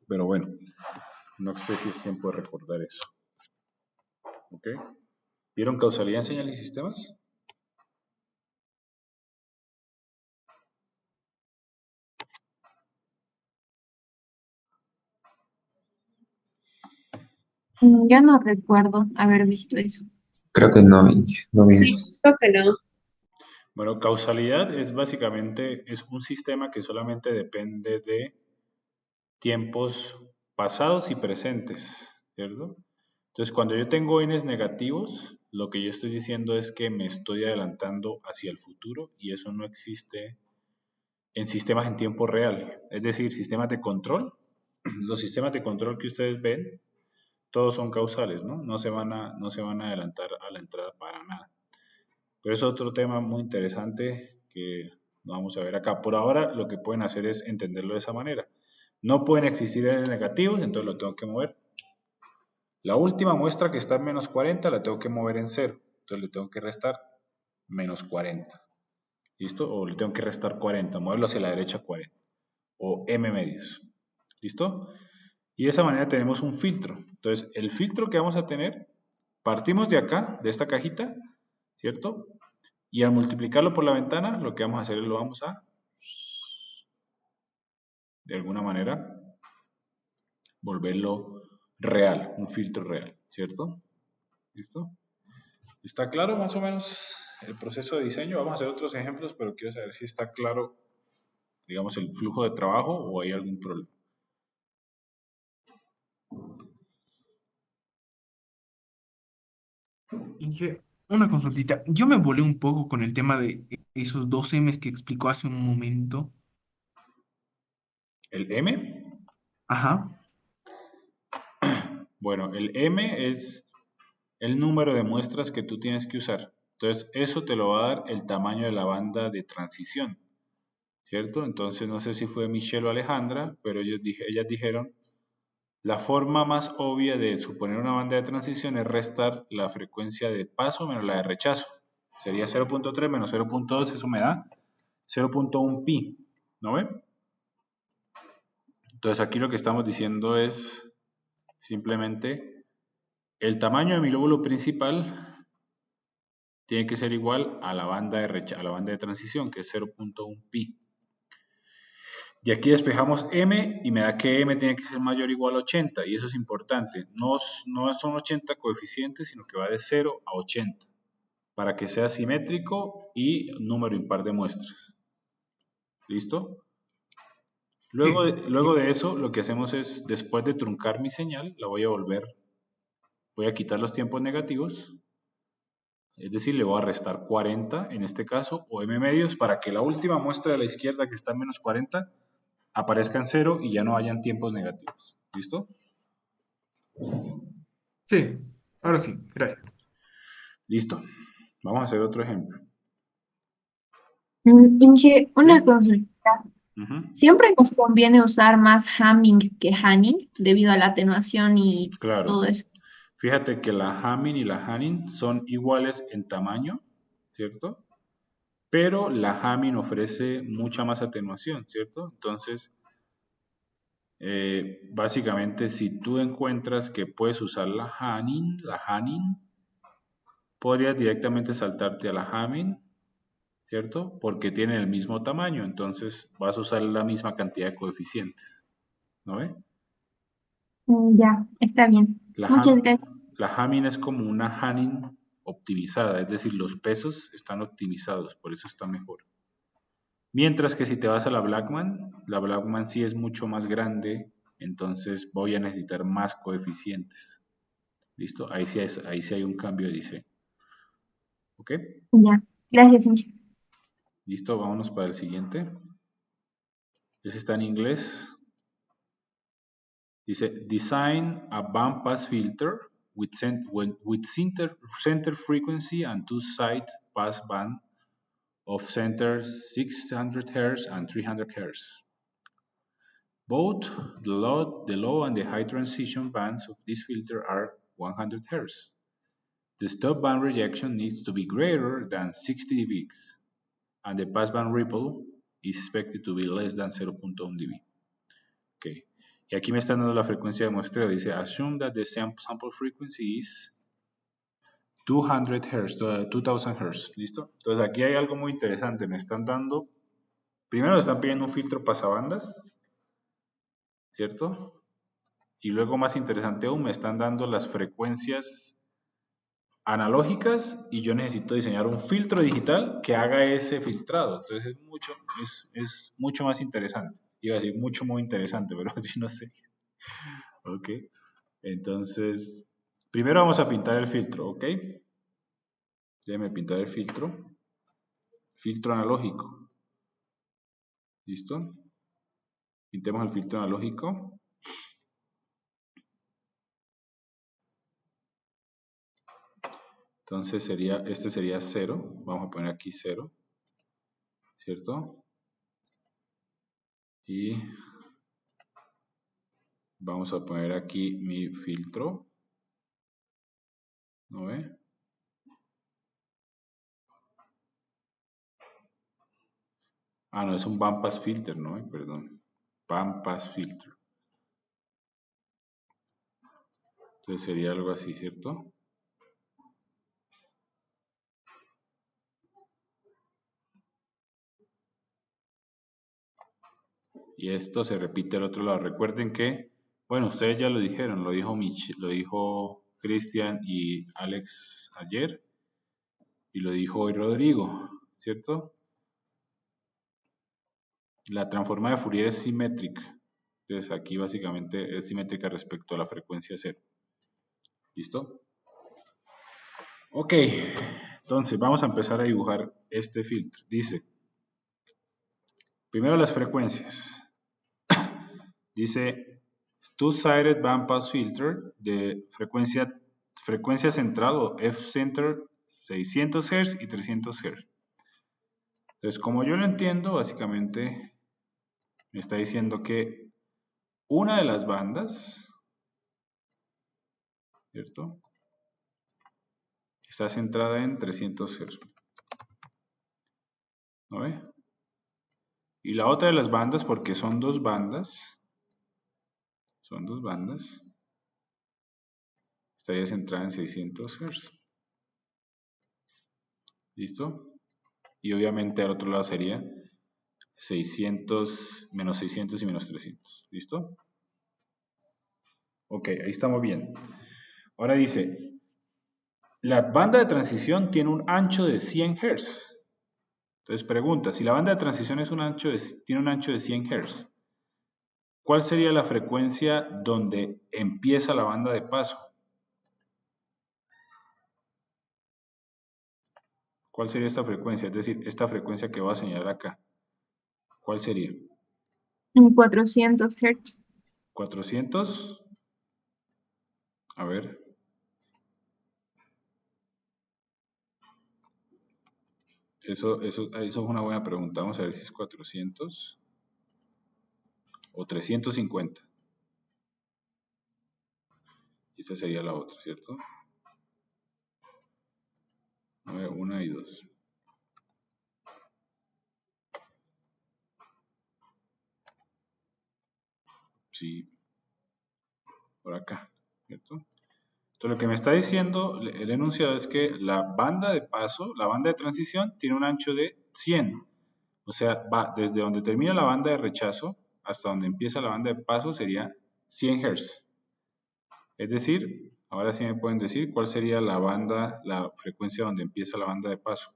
Pero bueno, no sé si es tiempo de recordar eso. ¿Ok? ¿Vieron causalidad en señales y sistemas? Ya no recuerdo haber visto eso. Creo que no, no Sí, vimos. creo que no. Bueno, causalidad es básicamente un sistema que solamente depende de tiempos pasados y presentes, ¿cierto? Entonces, cuando yo tengo n's negativos, lo que yo estoy diciendo es que me estoy adelantando hacia el futuro y eso no existe en sistemas en tiempo real. Es decir, sistemas de control. Los sistemas de control que ustedes ven, todos son causales, ¿no? No se van a adelantar a la entrada para nada. Pero es otro tema muy interesante que vamos a ver acá. Por ahora, lo que pueden hacer es entenderlo de esa manera. No pueden existir n's negativos, entonces lo tengo que mover. La última muestra que está en menos 40 la tengo que mover en 0. Entonces le tengo que restar menos 40. ¿Listo? O le tengo que restar 40, moverlo hacia la derecha 40. O m medios. ¿Listo? Y de esa manera tenemos un filtro. Entonces, el filtro que vamos a tener, partimos de acá, de esta cajita, ¿cierto? Y al multiplicarlo por la ventana, lo que vamos a hacer es lo vamos a, de alguna manera, volverlo real, un filtro real, ¿cierto? ¿Listo? ¿Está claro más o menos el proceso de diseño? Vamos a hacer otros ejemplos, pero quiero saber si está claro, digamos, el flujo de trabajo o hay algún problema. Inge, una consultita. Yo me volé un poco con el tema de esos dos M's que explicó hace un momento. ¿El M? Ajá. Bueno, el M es el número de muestras que tú tienes que usar. Entonces, eso te lo va a dar el tamaño de la banda de transición, ¿cierto? Entonces, no sé si fue Michelle o Alejandra, pero ellas dijeron, la forma más obvia de suponer una banda de transición es restar la frecuencia de paso menos la de rechazo. Sería 0.3 menos 0.2, eso me da 0.1 pi, ¿no ven? Entonces, aquí lo que estamos diciendo es simplemente el tamaño de mi lóbulo principal tiene que ser igual a la banda de transición, que es 0.1 pi. Y aquí despejamos m y me da que m tiene que ser mayor o igual a 80, y eso es importante. No son 80 coeficientes, sino que va de 0 a 80, para que sea simétrico y número impar de muestras. ¿Listo? Luego, Sí. luego de eso, lo que hacemos es, después de truncar mi señal, la voy a quitar los tiempos negativos, es decir, le voy a restar 40 en este caso, o m medios, para que la última muestra de la izquierda, que está en menos 40, aparezca en 0 y ya no hayan tiempos negativos. ¿Listo? Sí. Ahora sí. Gracias. Listo. Vamos a hacer otro ejemplo. Inge, una ¿Sí? consulta. Ujú. ¿Siempre nos conviene usar más Hamming que Hanning debido a la atenuación y todo Claro. eso? Fíjate que la Hamming y la Hanning son iguales en tamaño, ¿cierto? Pero la Hamming ofrece mucha más atenuación, ¿cierto? Entonces, básicamente, si tú encuentras que puedes usar la Hanning, podrías directamente saltarte a la Hamming, ¿cierto? Porque tienen el mismo tamaño, entonces vas a usar la misma cantidad de coeficientes, ¿no ve? Ya, está bien. La, Muchas gracias. la Hamming es como una Hanning optimizada, es decir, los pesos están optimizados, por eso está mejor. Mientras que si te vas a la Blackman sí es mucho más grande, entonces voy a necesitar más coeficientes. ¿Listo? Ahí sí hay un cambio de diseño. ¿Ok? Ya, gracias, Inge. Listo, vámonos para el siguiente. Ese está en inglés. Dice, design a bandpass filter with center frequency and two-side pass band of center 600 Hz and 300 Hz. Both the low and the high transition bands of this filter are 100 Hz. The stop band rejection needs to be greater than 60 dB, and the passband ripple is expected to be less than 0.1 dB. Okay. Y aquí me están dando la frecuencia de muestreo. Dice, assume that the sample frequency is 200 Hz, 2000 Hz. ¿Listo? Entonces aquí hay algo muy interesante. Me están dando, primero me están pidiendo un filtro pasabandas, ¿cierto? Y luego, más interesante aún, me están dando las frecuencias analógicas y yo necesito diseñar un filtro digital que haga ese filtrado. Entonces es mucho más interesante. Iba a decir mucho muy interesante, pero así no sé. Ok. Entonces, primero vamos a pintar el filtro, ¿ok? Déjeme pintar el filtro. Filtro analógico. ¿Listo? Pintemos el filtro analógico. Entonces este sería 0. Vamos a poner aquí 0. ¿Cierto? Y vamos a poner aquí mi filtro. ¿No ve? Ah, no, es un bandpass filter, ¿no? Perdón. Bandpass filter. Entonces sería algo así, ¿cierto? Y esto se repite al otro lado. Recuerden que, bueno, ustedes ya lo dijeron, lo dijo Cristian y Alex ayer, y lo dijo hoy Rodrigo, ¿cierto? La transforma de Fourier es simétrica. Entonces aquí básicamente es simétrica respecto a la frecuencia cero. ¿Listo? Ok, entonces vamos a empezar a dibujar este filtro. Dice, primero las frecuencias. Dice, two-sided bandpass filter de frecuencia central o F-center 600 Hz y 300 Hz. Entonces, como yo lo entiendo, básicamente me está diciendo que una de las bandas, ¿cierto? Está centrada en 300 Hz. ¿No ve? Y la otra de las bandas, porque son dos bandas, estaría centrada en 600 Hz. ¿Listo? Y obviamente al otro lado sería 600, menos 600 y menos 300. ¿Listo? Ok, ahí estamos bien. Ahora dice, la banda de transición tiene un ancho de 100 Hz. Entonces pregunta, si la banda de transición tiene un ancho de 100 Hz, ¿cuál sería la frecuencia donde empieza la banda de paso? ¿Cuál sería esta frecuencia? Es decir, esta frecuencia que voy a señalar acá. ¿Cuál sería? En 400 Hz. 400. A ver. Eso es una buena pregunta. Vamos a ver si es 400 o 350. Y esta sería la otra, ¿cierto? A ver, 1 y 2. Sí, por acá, ¿cierto? Entonces lo que me está diciendo el enunciado es que la banda de paso, la banda de transición, tiene un ancho de 100. O sea, va desde donde termina la banda de rechazo hasta donde empieza la banda de paso sería 100 Hz. Es decir, ahora sí me pueden decir cuál sería la frecuencia donde empieza la banda de paso.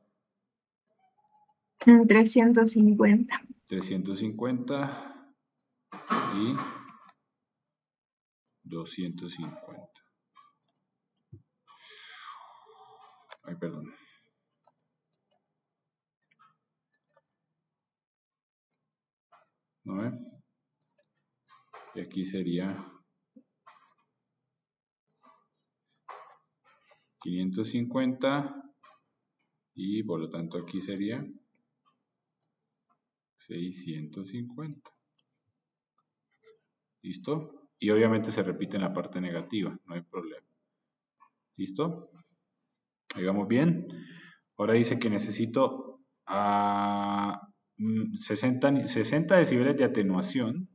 En 350. 350 y 250. Ay, perdón. ¿No ve? Y aquí sería 550 y por lo tanto aquí sería 650. ¿Listo? Y obviamente se repite en la parte negativa, no hay problema. ¿Listo? Ahí vamos bien. Ahora dice que necesito 60 decibeles de atenuación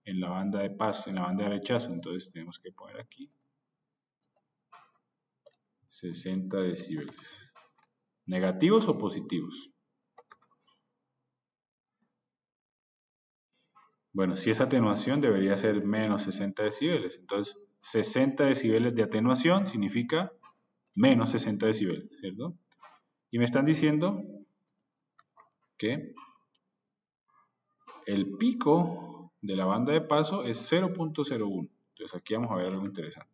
en la banda de paso, en la banda de rechazo. Entonces tenemos que poner aquí 60 decibeles. ¿Negativos o positivos? Bueno, si es atenuación debería ser menos 60 decibeles. Entonces 60 decibeles de atenuación significa menos 60 decibeles, ¿cierto? Y me están diciendo que el pico de la banda de paso es 0.01. Entonces aquí vamos a ver algo interesante.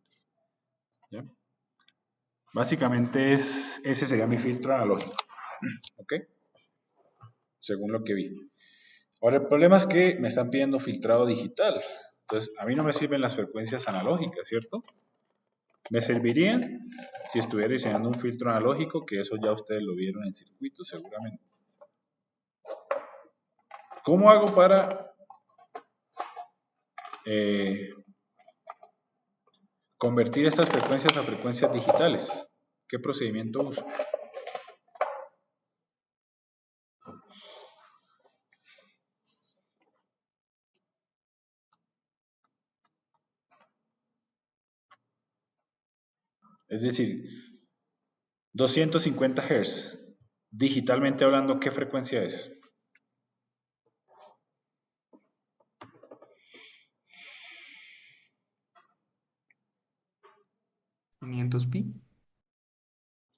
¿Ya? Básicamente ese sería mi filtro analógico. ¿Ok? Según lo que vi. Ahora, el problema es que me están pidiendo filtrado digital. Entonces, a mí no me sirven las frecuencias analógicas, ¿cierto? Me servirían si estuviera diseñando un filtro analógico, que eso ya ustedes lo vieron en circuito seguramente. ¿Cómo hago para convertir estas frecuencias a frecuencias digitales? ¿Qué procedimiento uso? Es decir, 250 Hz, digitalmente hablando, ¿qué frecuencia es? ¿500 pi?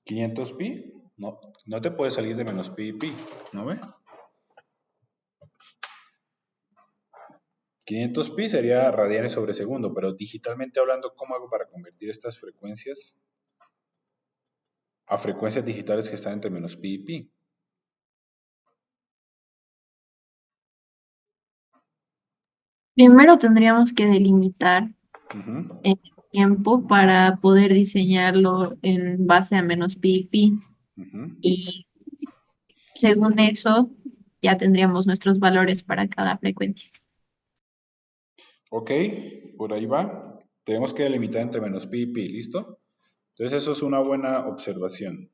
500 pi, no te puede salir de menos pi y pi, ¿no ve? 500 pi sería radianes sobre segundo, pero digitalmente hablando, ¿cómo hago para convertir estas frecuencias a frecuencias digitales que están entre menos pi y pi? Primero tendríamos que delimitar Ujú. el tiempo para poder diseñarlo en base a menos pi y pi. Ujú. Y según eso, ya tendríamos nuestros valores para cada frecuencia. Ok, por ahí va. Tenemos que delimitar entre menos pi y pi, ¿listo? Entonces eso es una buena observación.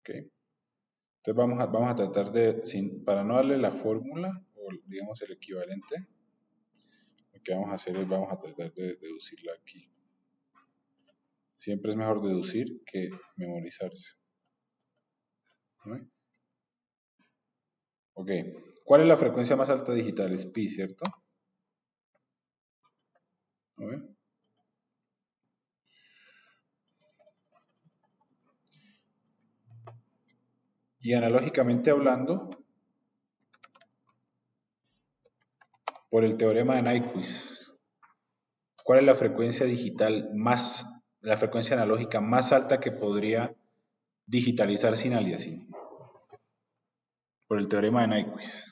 Ok. Entonces vamos a tratar de, para no darle la fórmula, o digamos el equivalente, lo que vamos a hacer es vamos a tratar de deducirla aquí. Siempre es mejor deducir que memorizarse. ¿No? Ok, ¿cuál es la frecuencia más alta digital? Es pi, ¿cierto? ¿No? Y analógicamente hablando, por el teorema de Nyquist, ¿cuál es la frecuencia digital la frecuencia analógica más alta que podría digitalizar sin aliasing? Por el teorema de Nyquist.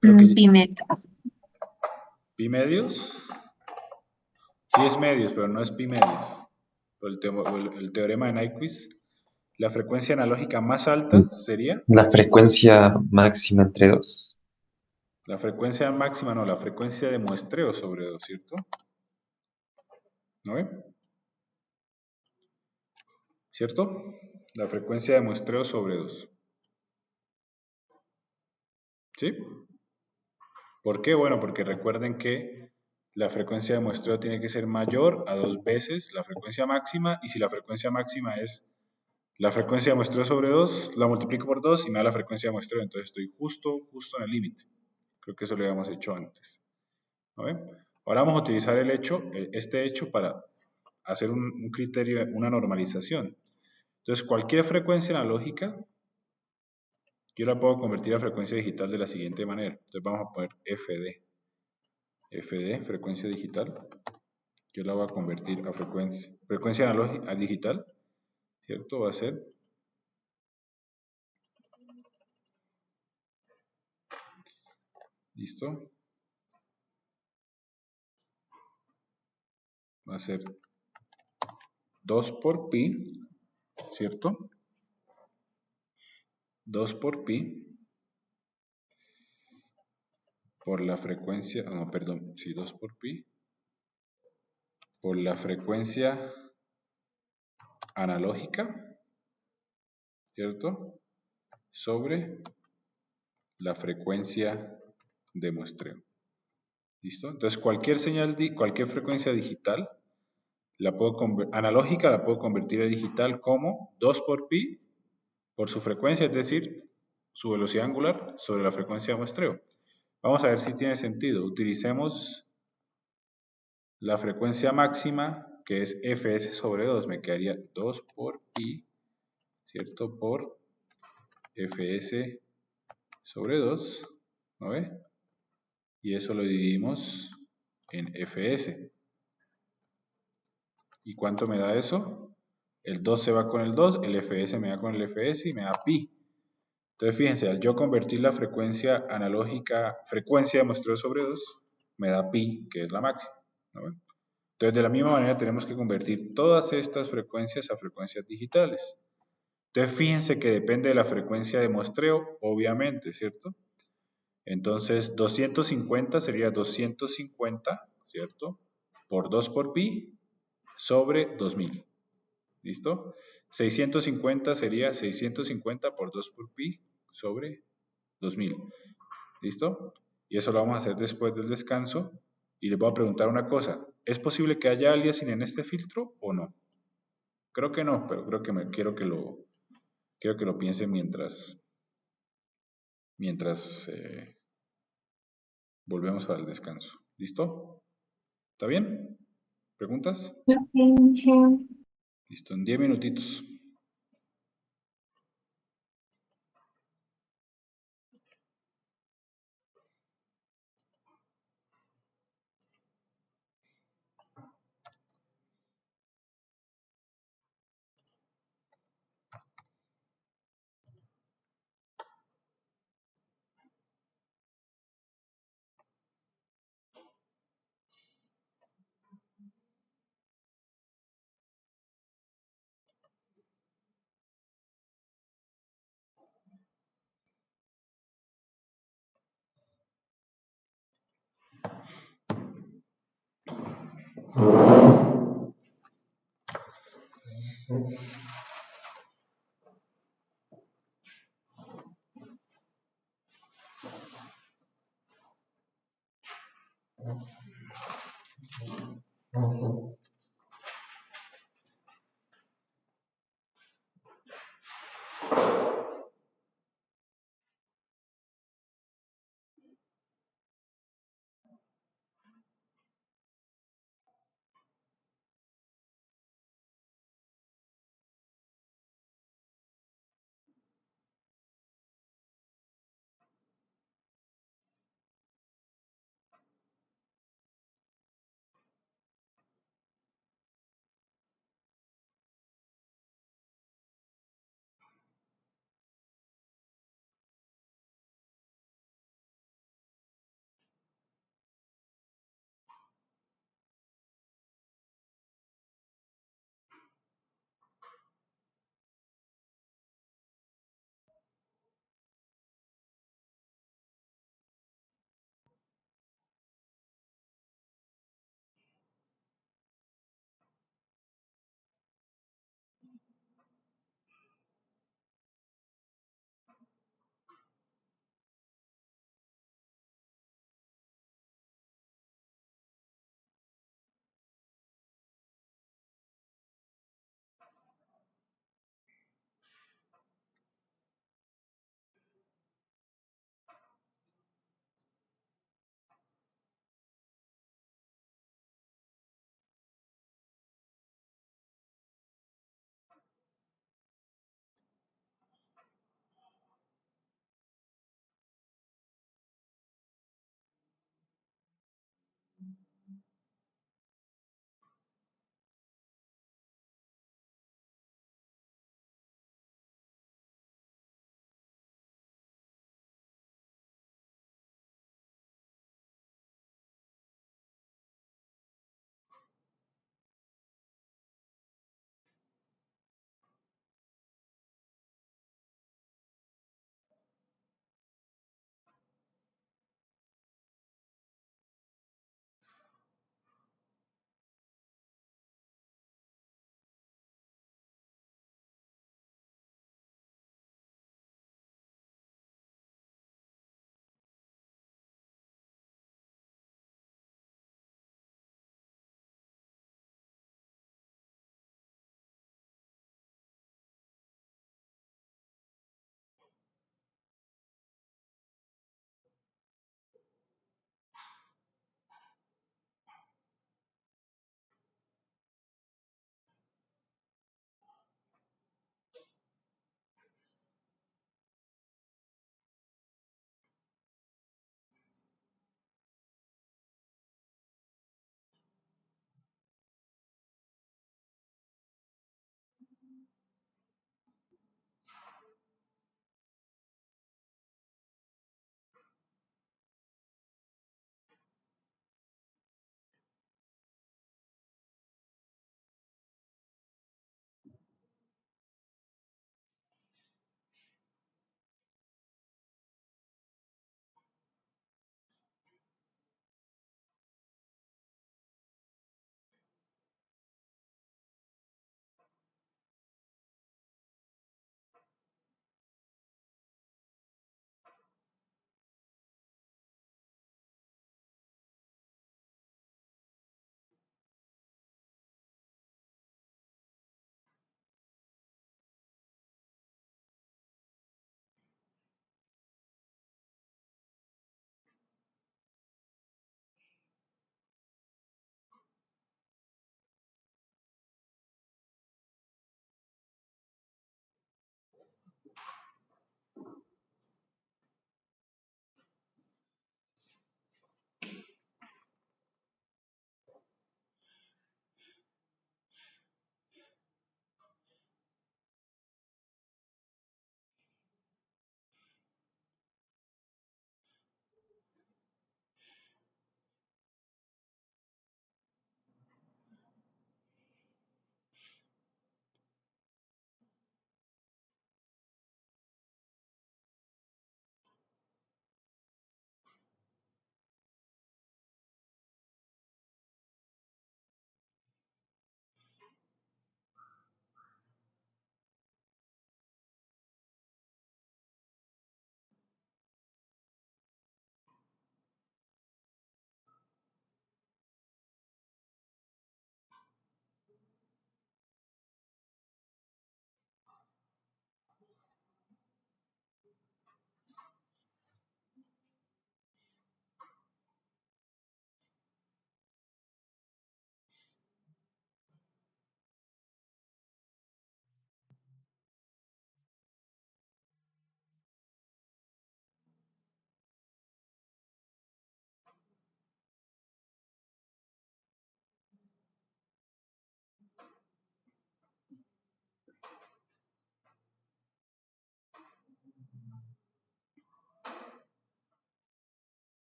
Creo que Pi medios. pi medios. Sí es medios, pero no es pi medios. Por el teorema de Nyquist, la frecuencia analógica más alta sería La frecuencia máxima entre dos. la frecuencia máxima, no, la frecuencia de muestreo sobre 2, ¿cierto? ¿No ve? ¿Cierto? La frecuencia de muestreo sobre 2. ¿Sí? ¿Por qué? Bueno, porque recuerden que la frecuencia de muestreo tiene que ser mayor a 2 veces la frecuencia máxima, y si la frecuencia máxima es la frecuencia de muestreo sobre 2, la multiplico por 2 y me da la frecuencia de muestreo, entonces estoy justo en el límite. Creo que eso lo habíamos hecho antes. ¿No ven? Ahora vamos a utilizar este hecho para hacer un criterio, una normalización. Entonces, cualquier frecuencia analógica, yo la puedo convertir a frecuencia digital de la siguiente manera. Entonces vamos a poner FD. FD, frecuencia digital. Yo la voy a convertir a frecuencia analógica, a digital. ¿Cierto? Va a ser ¿listo? Va a ser 2 por pi, ¿cierto? 2 por pi por la frecuencia, no, perdón, sí, 2 por pi por la frecuencia analógica, ¿cierto? Sobre la frecuencia de muestreo. ¿Listo? Entonces, cualquier señal, cualquier frecuencia digital, analógica la puedo convertir a digital como 2 por pi por su frecuencia, es decir, su velocidad angular sobre la frecuencia de muestreo. Vamos a ver si tiene sentido. Utilicemos la frecuencia máxima, que es Fs sobre 2. Me quedaría 2 por pi, ¿cierto? Por Fs sobre 2 ¿no ve? Y eso lo dividimos en fs. ¿Y cuánto me da eso? El 2 se va con el 2, el fs me da con el fs y me da pi. Entonces fíjense, al yo convertir la frecuencia analógica, frecuencia de muestreo sobre 2, me da pi, que es la máxima, ¿no ve? Entonces de la misma manera tenemos que convertir todas estas frecuencias a frecuencias digitales. Entonces fíjense que depende de la frecuencia de muestreo, obviamente, ¿cierto? Entonces 250 sería 250, ¿cierto? Por 2 por pi sobre 2000. ¿Listo? 650 sería 650 por 2 por pi sobre 2000. ¿Listo? Y eso lo vamos a hacer después del descanso. Y les voy a preguntar una cosa. ¿Es posible que haya aliasing en este filtro o no? Creo que no, pero creo que quiero que lo piensen mientras volvemos al descanso. ¿Listo? ¿Está bien? ¿Preguntas? Listo, en 10 minutitos.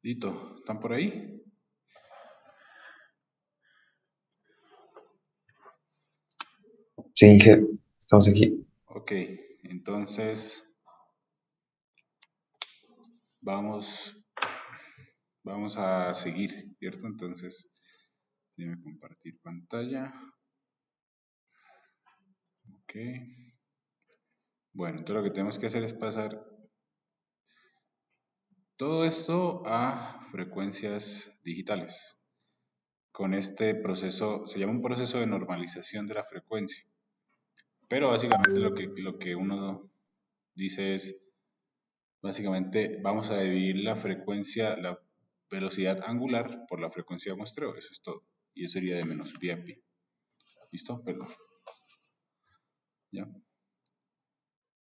Listo, ¿están por ahí? Sí, Inge, estamos aquí. Ok, entonces vamos, vamos a seguir, ¿cierto? Entonces, déjame compartir pantalla. Ok. Bueno, entonces lo que tenemos que hacer es pasar todo esto a frecuencias digitales. Con este proceso, se llama un proceso de normalización de la frecuencia. Pero básicamente lo que uno dice es, básicamente vamos a dividir la frecuencia, la velocidad angular por la frecuencia de muestreo, eso es todo. Y eso sería de menos pi a pi. ¿Listo? Perdón. ¿Ya?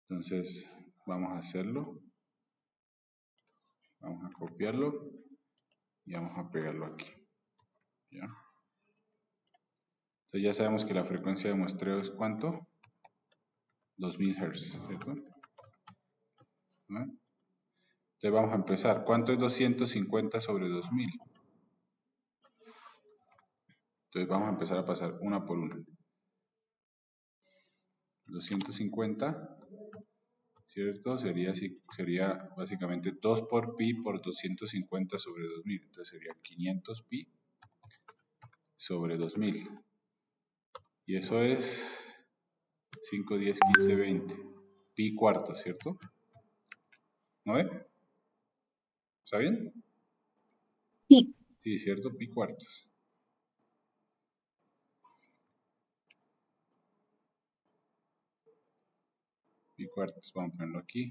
Entonces, vamos a hacerlo. Vamos a copiarlo y vamos a pegarlo aquí. ¿Ya? Entonces ya sabemos que la frecuencia de muestreo es ¿cuánto? 2000 Hz, ¿cierto? ¿No? Entonces vamos a empezar. ¿Cuánto es 250 sobre 2000? Entonces vamos a empezar a pasar una por una. 250, ¿cierto? Sería básicamente 2 por pi por 250 sobre 2000. Entonces sería 500 pi sobre 2000. Y eso es 5, 10, 15, 20. Pi cuartos, ¿cierto? ¿No ve? ¿Está bien? Sí, Sí, ¿cierto? Pi cuartos. Pi cuartos. Vamos a ponerlo aquí.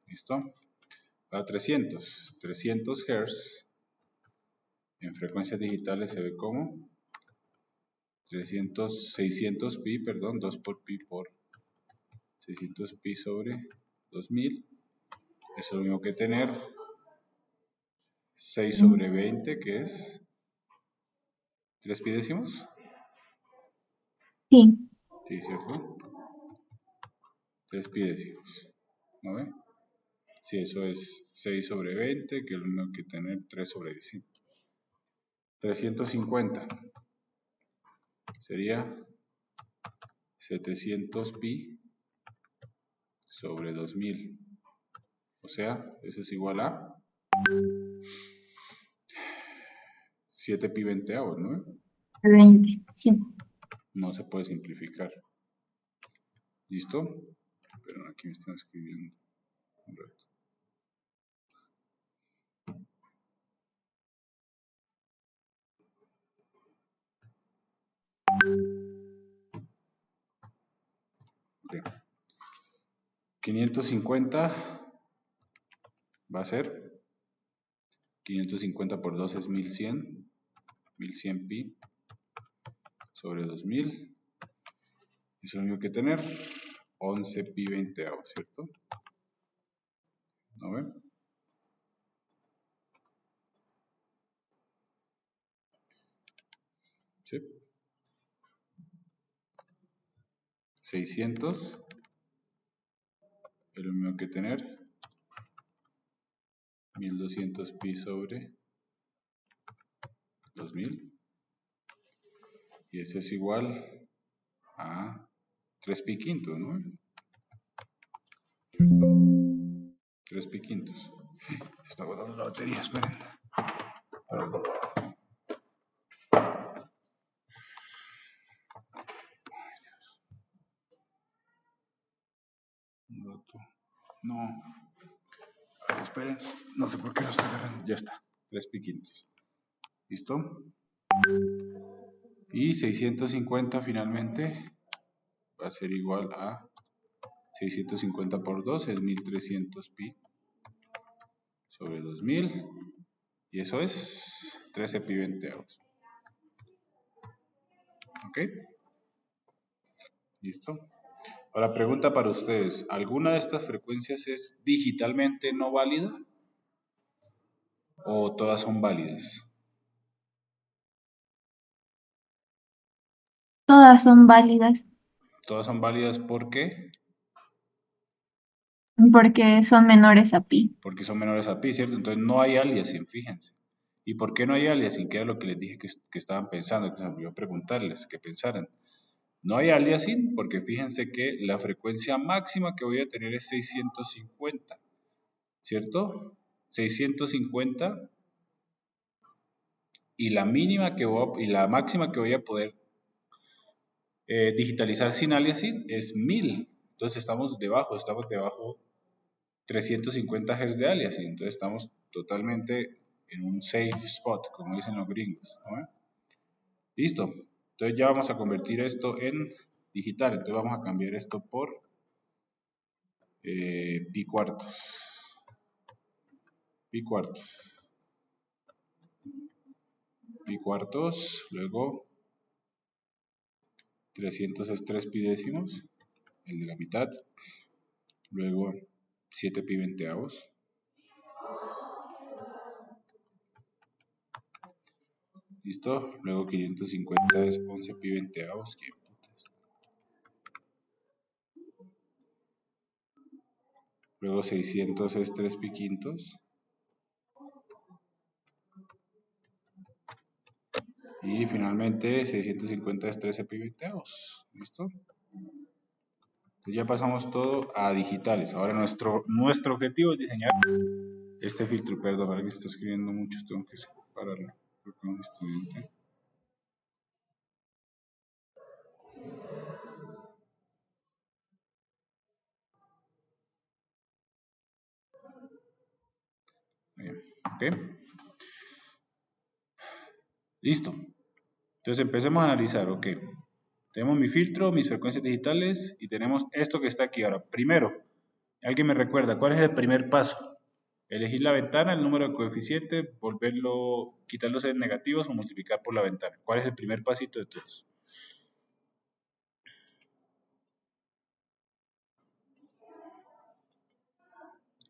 ¿Listo? A 300. 300 Hz. En frecuencias digitales se ve como 600 pi, perdón, 2 por pi por 600 pi sobre 2000. Eso es lo mismo que tener 6 sobre 20, que es 3 pi décimos. sí. Sí, ¿cierto? 3 pi décimos. ¿No ve? Sí, eso es 6 sobre 20, que es lo mismo que tener 3 sobre 10. 350 sería 700 pi sobre 2000. O sea, eso es igual a 7 pi veinteavos, ¿no? 20. Sí. No se puede simplificar. ¿Listo? Pero aquí me están escribiendo un rato. Ok. 550 va a ser 550 por 2 es 1100. 1100 pi sobre 2000. Eso es lo mismo que tener 11 pi veinteavos, ¿cierto? ¿No ven? ¿Sí? 600 es lo mismo que tener 1200 pi sobre 2000. Y eso es igual a 3 pi quintos, ¿no? ¿Cierto? 3 pi quintos. Se está agotando la batería, esperen. Un rato. No. A ver, esperen. No sé por qué no está agarrando. Ya está. 3 pi quintos. ¿Listo? Y 650 finalmente va a ser igual a 650 por 2 es 1300 pi sobre 2000. Y eso es 13 pi veinteavos. ¿Ok? ¿Listo? Ahora, pregunta para ustedes. ¿Alguna de estas frecuencias es digitalmente no válida? ¿O todas son válidas? Todas son válidas. Todas son válidas, ¿por qué? Porque son menores a pi. porque son menores a pi, ¿cierto? Entonces no hay aliasing, fíjense. ¿Y por qué no hay aliasing? Que era lo que les dije que estaban pensando, que se me olvidó preguntarles, que pensaran. No hay aliasing porque fíjense que la frecuencia máxima que voy a tener es 650, ¿cierto? 650 y la mínima y la máxima que voy a poder digitalizar sin aliasing es 1000. Entonces estamos debajo 350 Hz de aliasing. Entonces estamos totalmente en un safe spot, como dicen los gringos, ¿no? Listo. Entonces ya vamos a convertir esto en digital. Entonces vamos a cambiar esto por pi cuartos. Pi cuartos. Pi cuartos. Luego 300 es 3 pi décimos. El de la mitad. Luego 7 pi veinteavos. ¿Listo? Luego 550 es 11 pi veinteavos. ¿Quién putas? Luego 600 es 3 pi quintos. Y finalmente 650 es 13 pi veinteavos. ¿Listo? Entonces ya pasamos todo a digitales. Ahora nuestro objetivo es diseñar este filtro. Perdón, alguien está escribiendo mucho, tengo que separarlo. Creo que un estudiante. Bien, ok. Listo. Entonces empecemos a analizar, ok. Tenemos mi filtro, mis frecuencias digitales y tenemos esto que está aquí. Ahora, primero, ¿alguien me recuerda cuál es el primer paso? Elegir la ventana, el número de coeficiente, quitar los seres negativos o multiplicar por la ventana. ¿Cuál es el primer pasito de todos?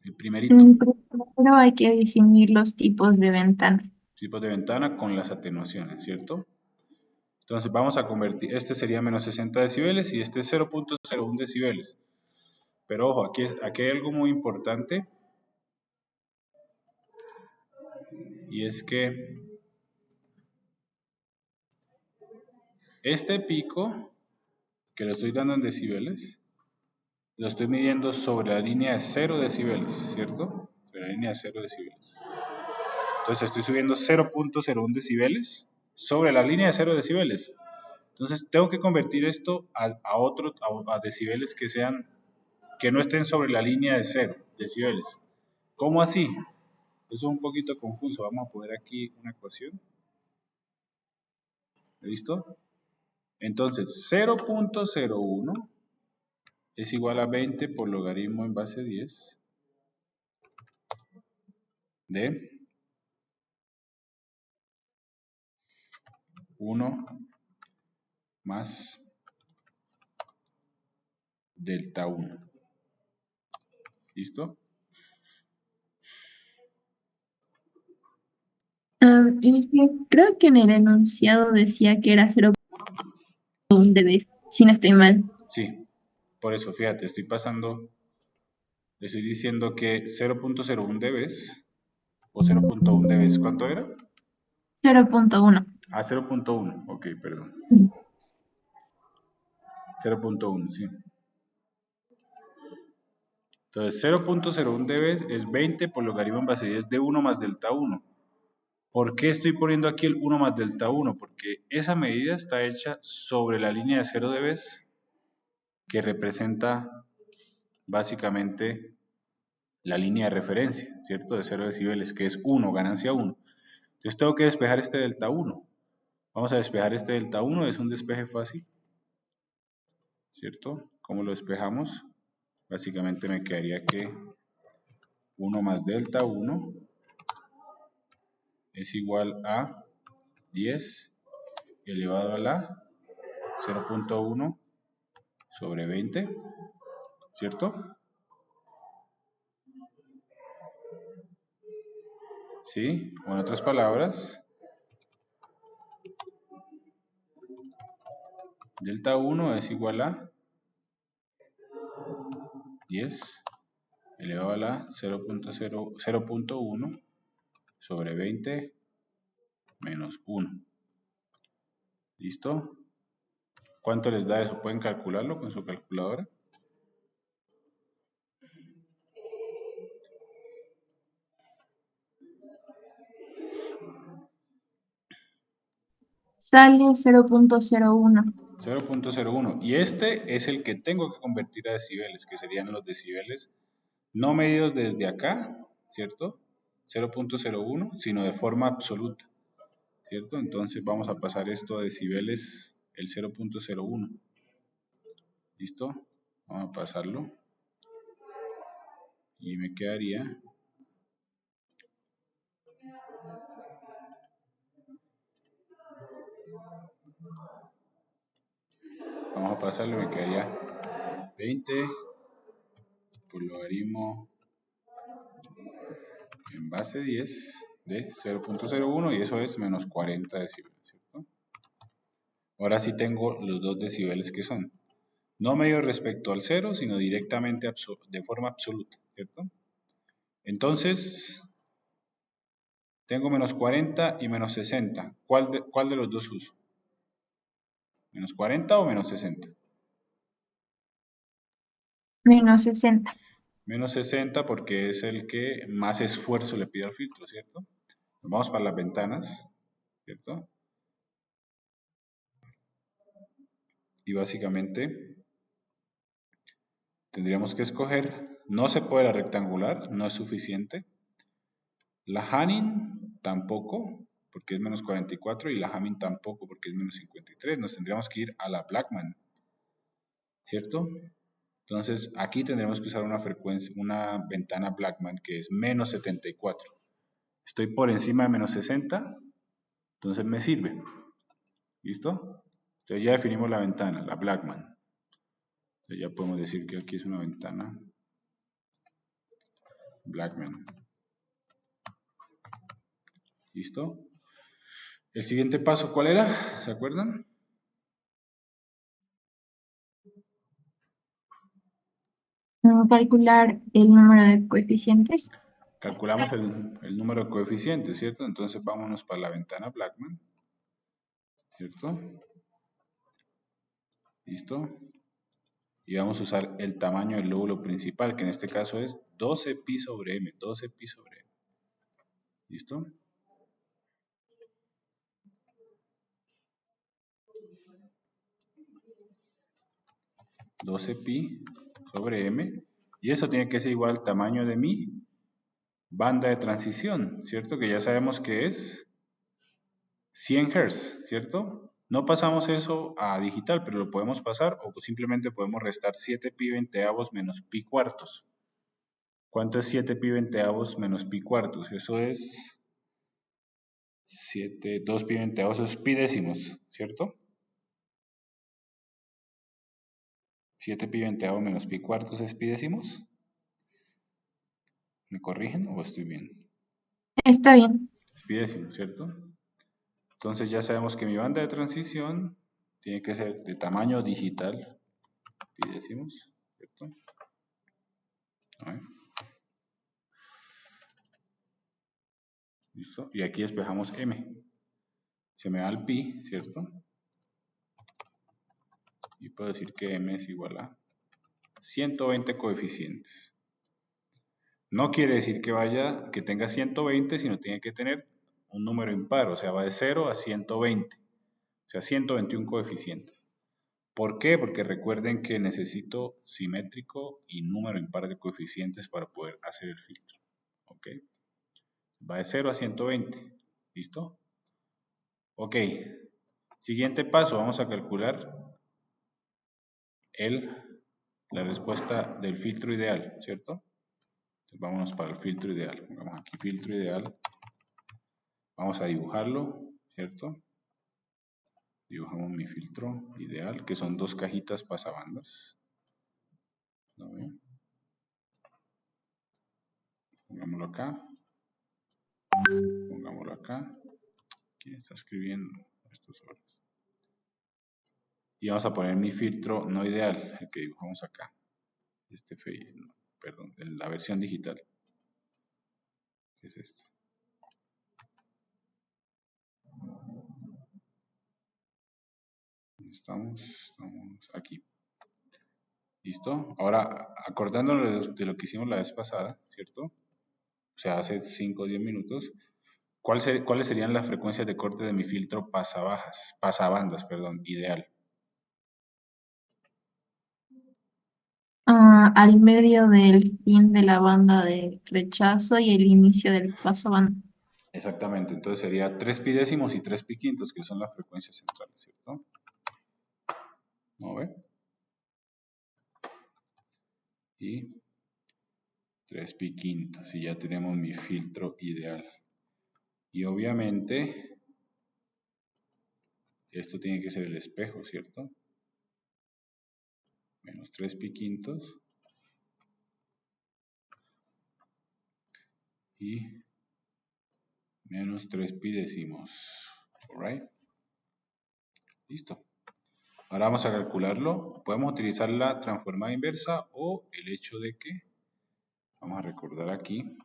El primerito. Primero hay que definir los tipos de ventana. Tipos de ventana con las atenuaciones, ¿cierto? Entonces vamos a convertir, este sería menos 60 decibeles y este es 0.01 decibeles. Pero ojo, aquí hay algo muy importante y es que este pico que lo estoy dando en decibeles, lo estoy midiendo sobre la línea de 0 decibeles, ¿cierto? Sobre la línea de 0 decibeles. Entonces estoy subiendo 0.01 decibeles sobre la línea de 0 decibeles. Entonces tengo que convertir esto a decibeles que no estén sobre la línea de 0 decibeles. ¿Cómo así? Eso es un poquito confuso. Vamos a poner aquí una ecuación. ¿Listo? Entonces 0.01 es igual a 20 por logaritmo en base 10 de 1 más delta 1. ¿Listo? Y creo que en el enunciado decía que era 0.1 dB, si no estoy mal. Sí, por eso, fíjate, le estoy diciendo que 0.01 dBs o 0.1 dBs, ¿cuánto era? 0.1. Ah, 0.1, ok, perdón. 0.1, sí. Entonces 0.01 dB es 20 por logaritmo en base 10 de 1 más delta 1. ¿Por qué estoy poniendo aquí el 1 más delta 1? Porque esa medida está hecha sobre la línea de 0 dB que representa básicamente la línea de referencia, ¿cierto? De 0 decibeles, que es 1, ganancia 1. Entonces tengo que despejar este delta 1. Vamos a despejar este delta 1, es un despeje fácil, ¿cierto? ¿Cómo lo despejamos? Básicamente me quedaría que 1 más delta 1 es igual a 10 elevado a la 0.1 sobre 20, ¿cierto? ¿Sí? O en otras palabras, delta 1 es igual a 10 elevado a la 0.1 sobre 20 menos 1. ¿Listo? ¿Cuánto les da eso? ¿Pueden calcularlo con su calculadora? Sale 0.01. 0.01. Y este es el que tengo que convertir a decibeles, que serían los decibeles no medidos desde acá, ¿cierto? 0.01, sino de forma absoluta, ¿cierto? Entonces vamos a pasar esto a decibeles, el 0.01. ¿Listo? Vamos a pasarlo. Y me quedaría vamos a pasarlo, me quedaría 20 por logaritmo en base 10 de 0.01 y eso es menos 40 decibeles, ¿cierto? Ahora sí tengo los 2 decibeles que son no medidos respecto al 0, sino directamente de forma absoluta, ¿cierto? Entonces, tengo menos 40 y menos 60. ¿Cuál de los dos uso? ¿Menos 40 o menos 60? Menos 60. Menos 60 porque es el que más esfuerzo le pide al filtro, ¿cierto? Vamos para las ventanas, ¿cierto? Y básicamente tendríamos que escoger, no se puede la rectangular, no es suficiente. La Hanin tampoco, porque es menos 44, y la Hamin tampoco, porque es menos 53. Nos tendríamos que ir a la Blackman, ¿cierto? Entonces aquí tendremos que usar una ventana Blackman que es menos 74. Estoy por encima de menos 60, entonces me sirve. ¿Listo? Entonces ya definimos la ventana, la Blackman. Entonces ya podemos decir que aquí es una ventana Blackman. ¿Listo? El siguiente paso, ¿cuál era? ¿Se acuerdan? Calcular el número de coeficientes. Calculamos el número de coeficientes, ¿cierto? Entonces vámonos para la ventana Blackman, ¿cierto? ¿Listo? Y vamos a usar el tamaño del lóbulo principal, que en este caso es 12 pi sobre m, 12 pi sobre m. ¿Listo? $12 pi sobre m, y eso tiene que ser igual al tamaño de mi banda de transición, ¿cierto? Que ya sabemos que es 100 Hz, ¿cierto? No pasamos eso a digital, pero lo podemos pasar o simplemente podemos restar 7 pi veinteavos menos pi cuartos. ¿Cuánto es 7 pi veinteavos menos pi cuartos? Eso es 2 pi veinteavos, es pi décimos, ¿cierto? 7 pi veinteavos menos pi cuartos es pi décimos. ¿Me corrigen o estoy bien? Está bien. Es pi décimos, ¿cierto? Entonces ya sabemos que mi banda de transición tiene que ser de tamaño digital, pi décimos, ¿cierto? A ver. ¿Listo? Y aquí despejamos m. Se me da el pi, ¿cierto? Y puedo decir que m es igual a 120 coeficientes. No quiere decir que tenga 120, sino tiene que tener un número impar, o sea, va de 0 a 120. O sea, 121 coeficientes. ¿Por qué? Porque recuerden que necesito simétrico y número impar de coeficientes para poder hacer el filtro. ¿Ok? Va de 0 a 120. ¿Listo? Ok. Siguiente paso, vamos a calcular la respuesta del filtro ideal, ¿cierto? Entonces vámonos para el filtro ideal. Pongamos aquí filtro ideal. Vamos a dibujarlo, ¿cierto? Dibujamos mi filtro ideal, que son 2 cajitas pasabandas. ¿Lo ven? Pongámoslo acá. Pongámoslo acá. ¿Quién está escribiendo estas horas? Y vamos a poner mi filtro no ideal, el que dibujamos acá. Este perdón, la versión digital. ¿Qué es esto? Estamos aquí. ¿Listo? Ahora, acordándonos de lo que hicimos la vez pasada, ¿cierto? O sea, hace 5 o 10 minutos. ¿Cuáles serían las frecuencias de corte de mi filtro pasabandas, perdón, ideal? Al medio del fin de la banda de rechazo y el inicio del paso banda. Exactamente, entonces sería 3 pi décimos y 3 pi quintos, que son las frecuencias centrales, ¿cierto? ¿No ve? Y 3 pi quintos, y ya tenemos mi filtro ideal. Y obviamente, esto tiene que ser el espejo, ¿cierto? Menos 3 pi quintos. Y menos 3 pi décimos. Alright. Listo. Ahora vamos a calcularlo. Podemos utilizar la transformada inversa o el hecho de que, vamos a recordar aquí,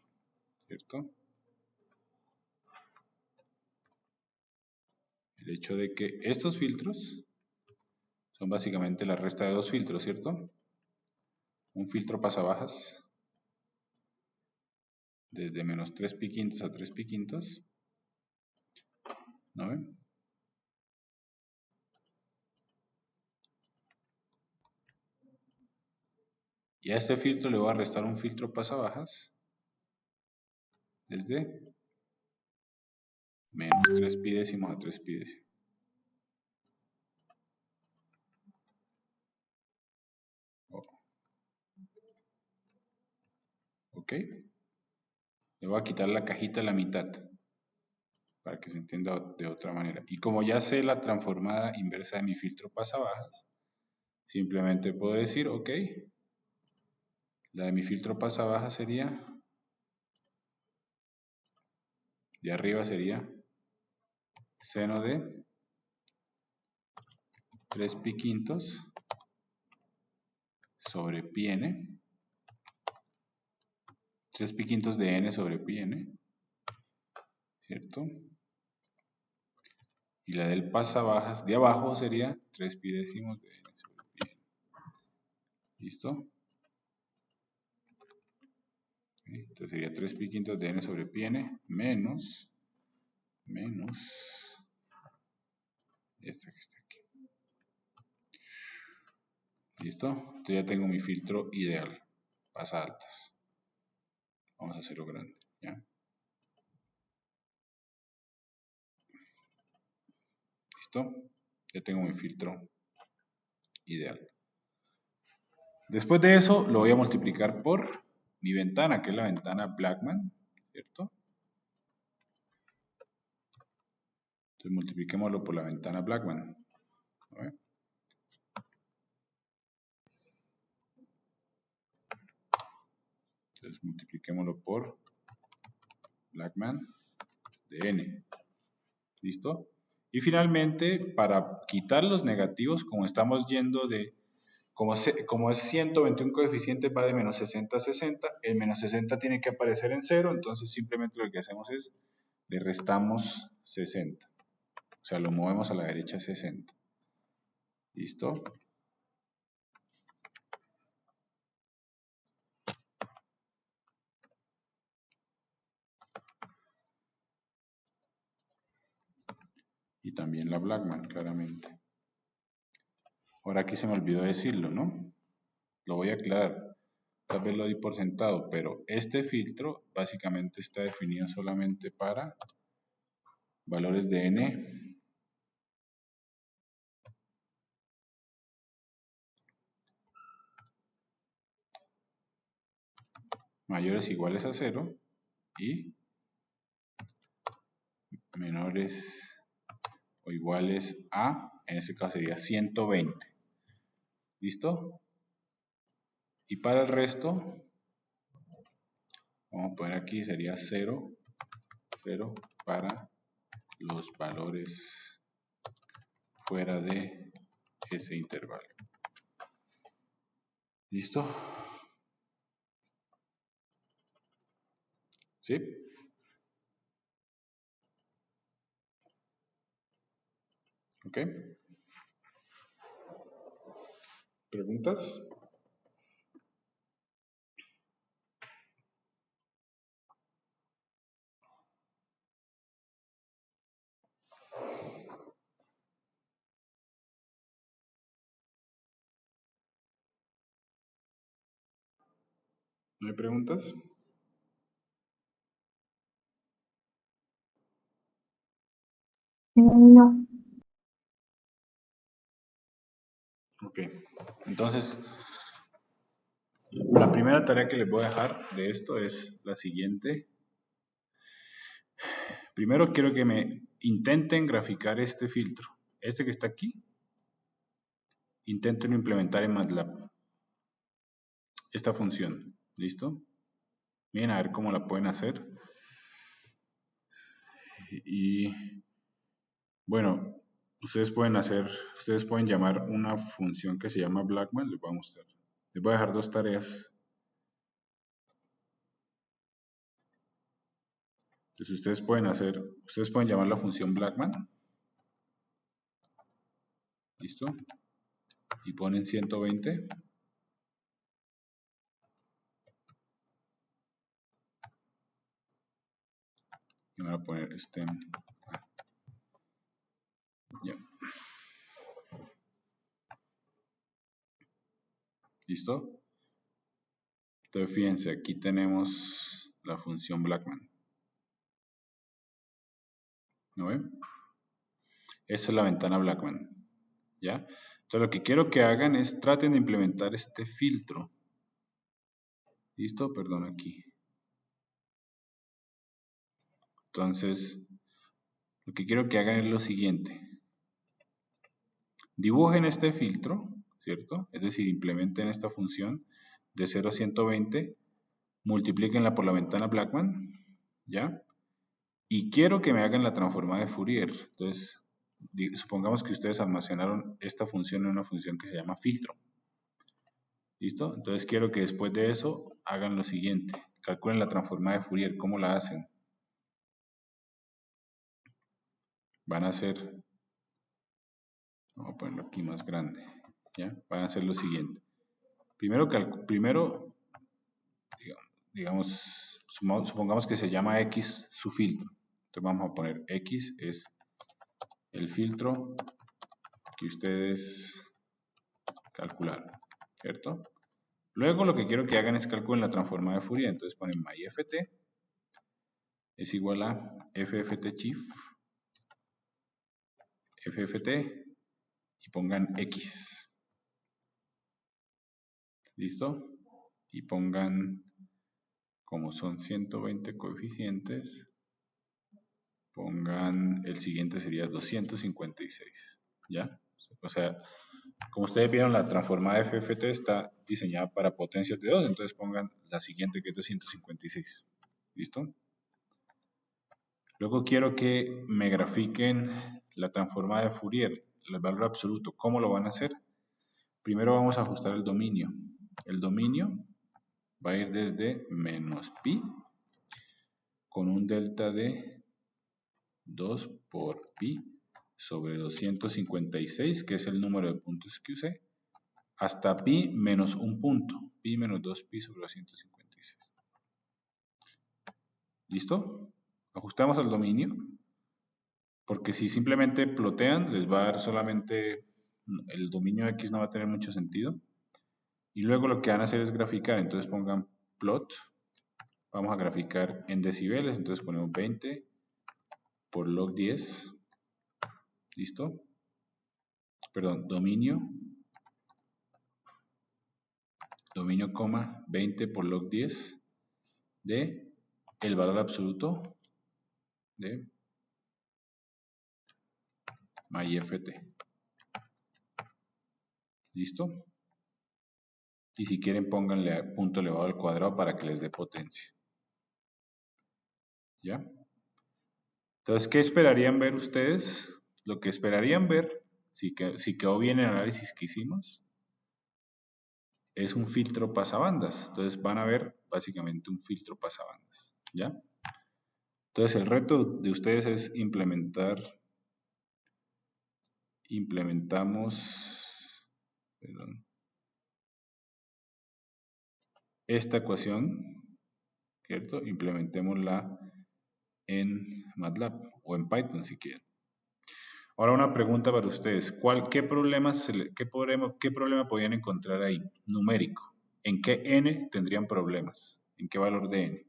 ¿cierto? El hecho de que estos filtros son básicamente la resta de dos filtros, ¿cierto? Un filtro pasabajas desde menos 3 pi quintos a 3 pi quintos. ¿No ven? Y a este filtro le voy a restar un filtro pasabajas desde menos 3 pi décimos a 3 pi décimos. ¿Ok? Le voy a quitar la cajita a la mitad para que se entienda de otra manera. Y como ya sé la transformada inversa de mi filtro pasabajas, simplemente puedo decir, ok, la de mi filtro pasabajas sería, de arriba sería seno de 3 pi quintos sobre pi n, 3 pi quintos de n sobre pi n, ¿cierto? Y la del pasabajas de abajo sería 3 pi décimos de n sobre pi n. ¿Listo? Entonces sería 3 pi quintos de n sobre pi n menos esta que está aquí. ¿Listo? Entonces ya tengo mi filtro ideal. Pasa altas. Vamos a hacerlo grande. ¿Ya? ¿Listo? Ya tengo mi filtro ideal. Después de eso lo voy a multiplicar por mi ventana, que es la ventana Blackman, ¿cierto? Entonces multipliquémoslo por la ventana Blackman. ¿No ve? Entonces multipliquémoslo por Blackman de n. ¿Listo? Y finalmente, para quitar los negativos, como estamos yendo de, como es 121 coeficientes, va de menos 60 a 60, el menos 60 tiene que aparecer en 0, entonces simplemente lo que hacemos es, le restamos 60. O sea, lo movemos a la derecha 60. ¿Listo? Y también la Blackman, claramente. Ahora aquí se me olvidó decirlo, ¿no? Lo voy a aclarar. Tal vez lo di por sentado, pero este filtro básicamente está definido solamente para valores de n mayores o iguales a 0 y menores o iguales a, en este caso sería 120. ¿Listo? Y para el resto, vamos a poner aquí, sería 0, 0 para los valores fuera de ese intervalo. ¿Listo? ¿Sí? ¿Ok? ¿Preguntas? ¿No hay preguntas? No. Ok. Entonces, la primera tarea que les voy a dejar de esto es la siguiente. Primero quiero que me intenten graficar este filtro. Este que está aquí, intenten implementar en MATLAB esta función. ¿Listo? Miren a ver cómo la pueden hacer. Y bueno, ustedes pueden llamar una función que se llama Blackman. Les voy a mostrar. Les voy a dejar dos tareas. Entonces ustedes pueden llamar la función Blackman. ¿Listo? Y ponen 120. Y van a poner stem. Ya. ¿Listo? Entonces fíjense, aquí tenemos la función Blackman. ¿No ven? Esa es la ventana Blackman. ¿Ya? Entonces lo que quiero que hagan es traten de implementar este filtro. ¿Listo? Perdón, aquí. Entonces, lo que quiero que hagan es lo siguiente. Dibujen este filtro, ¿cierto? Es decir, implementen esta función de 0 a 120, multiplíquenla por la ventana Blackman, ¿ya? Y quiero que me hagan la transformada de Fourier. Entonces, supongamos que ustedes almacenaron esta función en una función que se llama filtro. ¿Listo? Entonces quiero que después de eso hagan lo siguiente. Calculen la transformada de Fourier. ¿Cómo la hacen? Van a hacer, vamos a ponerlo aquí más grande, ¿ya? Van a hacer lo siguiente. Primero digamos, supongamos que se llama X su filtro. Entonces vamos a poner X es el filtro que ustedes calcularon, ¿cierto? Luego lo que quiero que hagan es calculen la transformada de Fourier. Entonces ponen myft es igual a fftchief fft y pongan X. ¿Listo? Y pongan, como son 120 coeficientes, pongan, el siguiente sería 256. ¿Ya? O sea, como ustedes vieron, la transformada FFT está diseñada para potencias de 2, entonces pongan la siguiente que es 256. ¿Listo? Luego quiero que me grafiquen la transformada de Fourier, el valor absoluto. ¿Cómo lo van a hacer? Primero vamos a ajustar el dominio. El dominio va a ir desde menos pi con un delta de 2 por pi sobre 256, que es el número de puntos que usé, hasta pi menos un punto, pi menos 2 pi sobre 256. ¿Listo? Ajustamos al dominio, porque si simplemente plotean, les va a dar solamente, el dominio X no va a tener mucho sentido. Y luego lo que van a hacer es graficar, entonces pongan plot, vamos a graficar en decibeles, entonces ponemos 20 por log 10, ¿listo? Perdón, dominio, coma, 20 por log 10 de el valor absoluto de myft. ¿Listo? Y si quieren pónganle punto elevado al cuadrado para que les dé potencia. ¿Ya? Entonces, ¿qué esperarían ver ustedes? Lo que esperarían ver, si quedó bien el análisis que hicimos, es un filtro pasabandas. Entonces van a ver básicamente un filtro pasabandas. ¿Ya? Entonces el reto de ustedes es implementamos, perdón, esta ecuación, ¿cierto? Implementémosla en MATLAB o en Python si quieren. Ahora una pregunta para ustedes. ¿Qué problema podrían encontrar ahí? Numérico. ¿En qué n tendrían problemas? ¿En qué valor de n?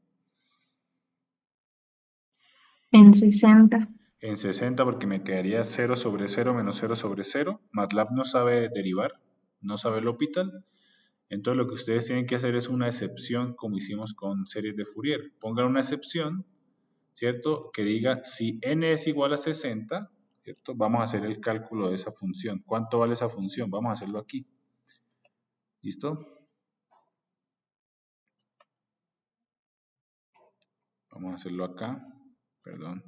En 60. En 60 porque me quedaría 0 sobre 0 menos 0 sobre 0. MATLAB no sabe derivar, no sabe L'Hopital. Entonces lo que ustedes tienen que hacer es una excepción como hicimos con series de Fourier. Pongan una excepción, ¿cierto? Que diga si n es igual a 60, ¿cierto? Vamos a hacer el cálculo de esa función. ¿Cuánto vale esa función? Vamos a hacerlo aquí. ¿Listo? Vamos a hacerlo acá. Perdón.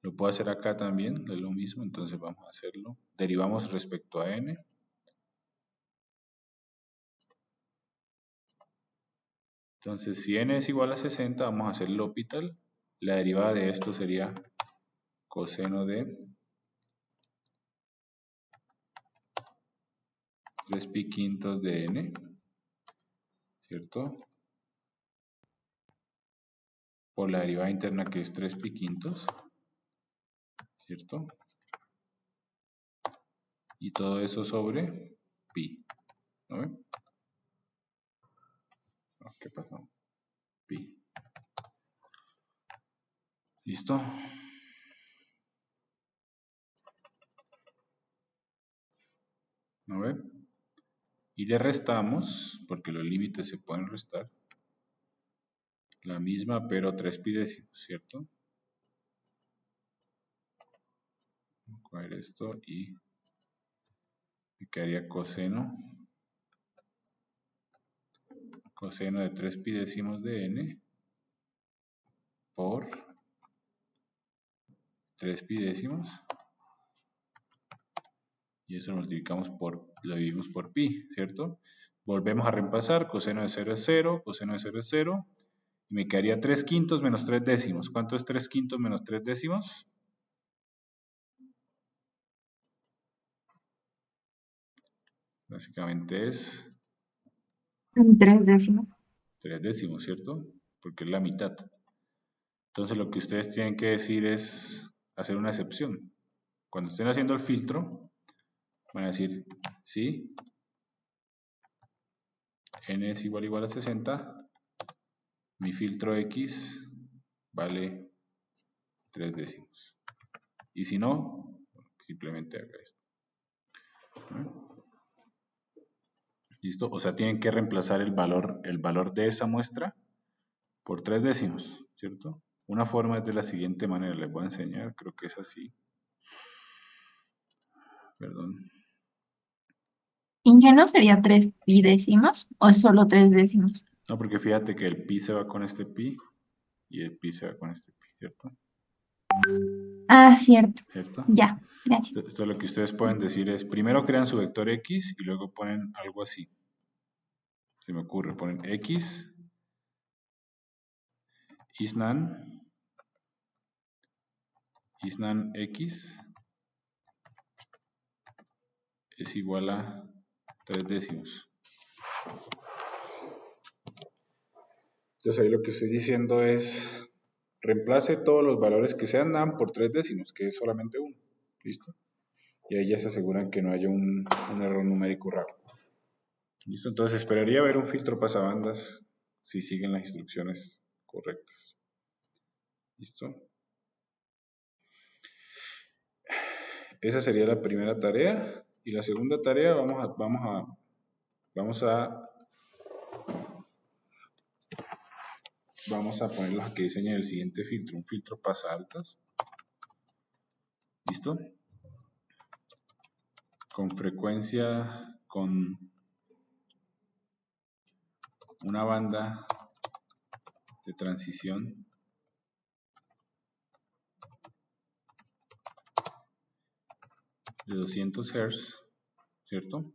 Lo puedo hacer acá también, es lo mismo, entonces vamos a hacerlo. Derivamos respecto a n. Entonces, si n es igual a 60, vamos a hacer el L'Hopital. La derivada de esto sería coseno de 3 pi quintos de n, ¿cierto? Por la derivada interna que es 3 pi quintos, ¿cierto? Y todo eso sobre pi, ¿no ven? ¿Qué pasó? Pi. ¿Listo? ¿No ven? Y le restamos, porque los límites se pueden restar, la misma pero 3 pi décimos, ¿cierto? Voy a coger esto y me quedaría coseno de 3 pi décimos de n por 3 pi décimos, y eso lo multiplicamos lo dividimos por pi, ¿cierto? Volvemos a reemplazar, coseno de 0 es 0, coseno de 0 es 0, y me quedaría 3 quintos menos 3 décimos. ¿Cuánto es 3 quintos menos 3 décimos? Básicamente es En 3 décimos. 3 décimos, ¿cierto? Porque es la mitad. Entonces lo que ustedes tienen que decir es hacer una excepción. Cuando estén haciendo el filtro, van a decir, sí, n es igual a 60, mi filtro x vale 3 décimos. Y si no, simplemente haga esto. ¿Listo? O sea, tienen que reemplazar el valor de esa muestra por 3 décimos, ¿cierto? Una forma es de la siguiente manera, les voy a enseñar, creo que es así. Perdón. ¿Inge no sería 3 pi décimos o es solo 3 décimos? No, porque fíjate que el pi se va con este pi y el pi se va con este pi, ¿cierto? Ah, cierto. ¿Cierto? Ya, gracias. Entonces lo que ustedes pueden decir es, primero crean su vector x y luego ponen algo así. Se me ocurre, ponen x isnan x es igual a 3 décimos. Entonces ahí lo que estoy diciendo es, reemplace todos los valores que sean nan por 3 décimos, que es solamente 1. ¿Listo? Y ahí ya se aseguran que no haya un error numérico raro. ¿Listo? Entonces esperaría ver un filtro pasabandas si siguen las instrucciones correctas. ¿Listo? Esa sería la primera tarea. Y la segunda tarea vamos a ponerlos a que diseñen el siguiente filtro, un filtro pasaltas. ¿Listo? Con frecuencia, con una banda de transición de 200 Hz, ¿cierto?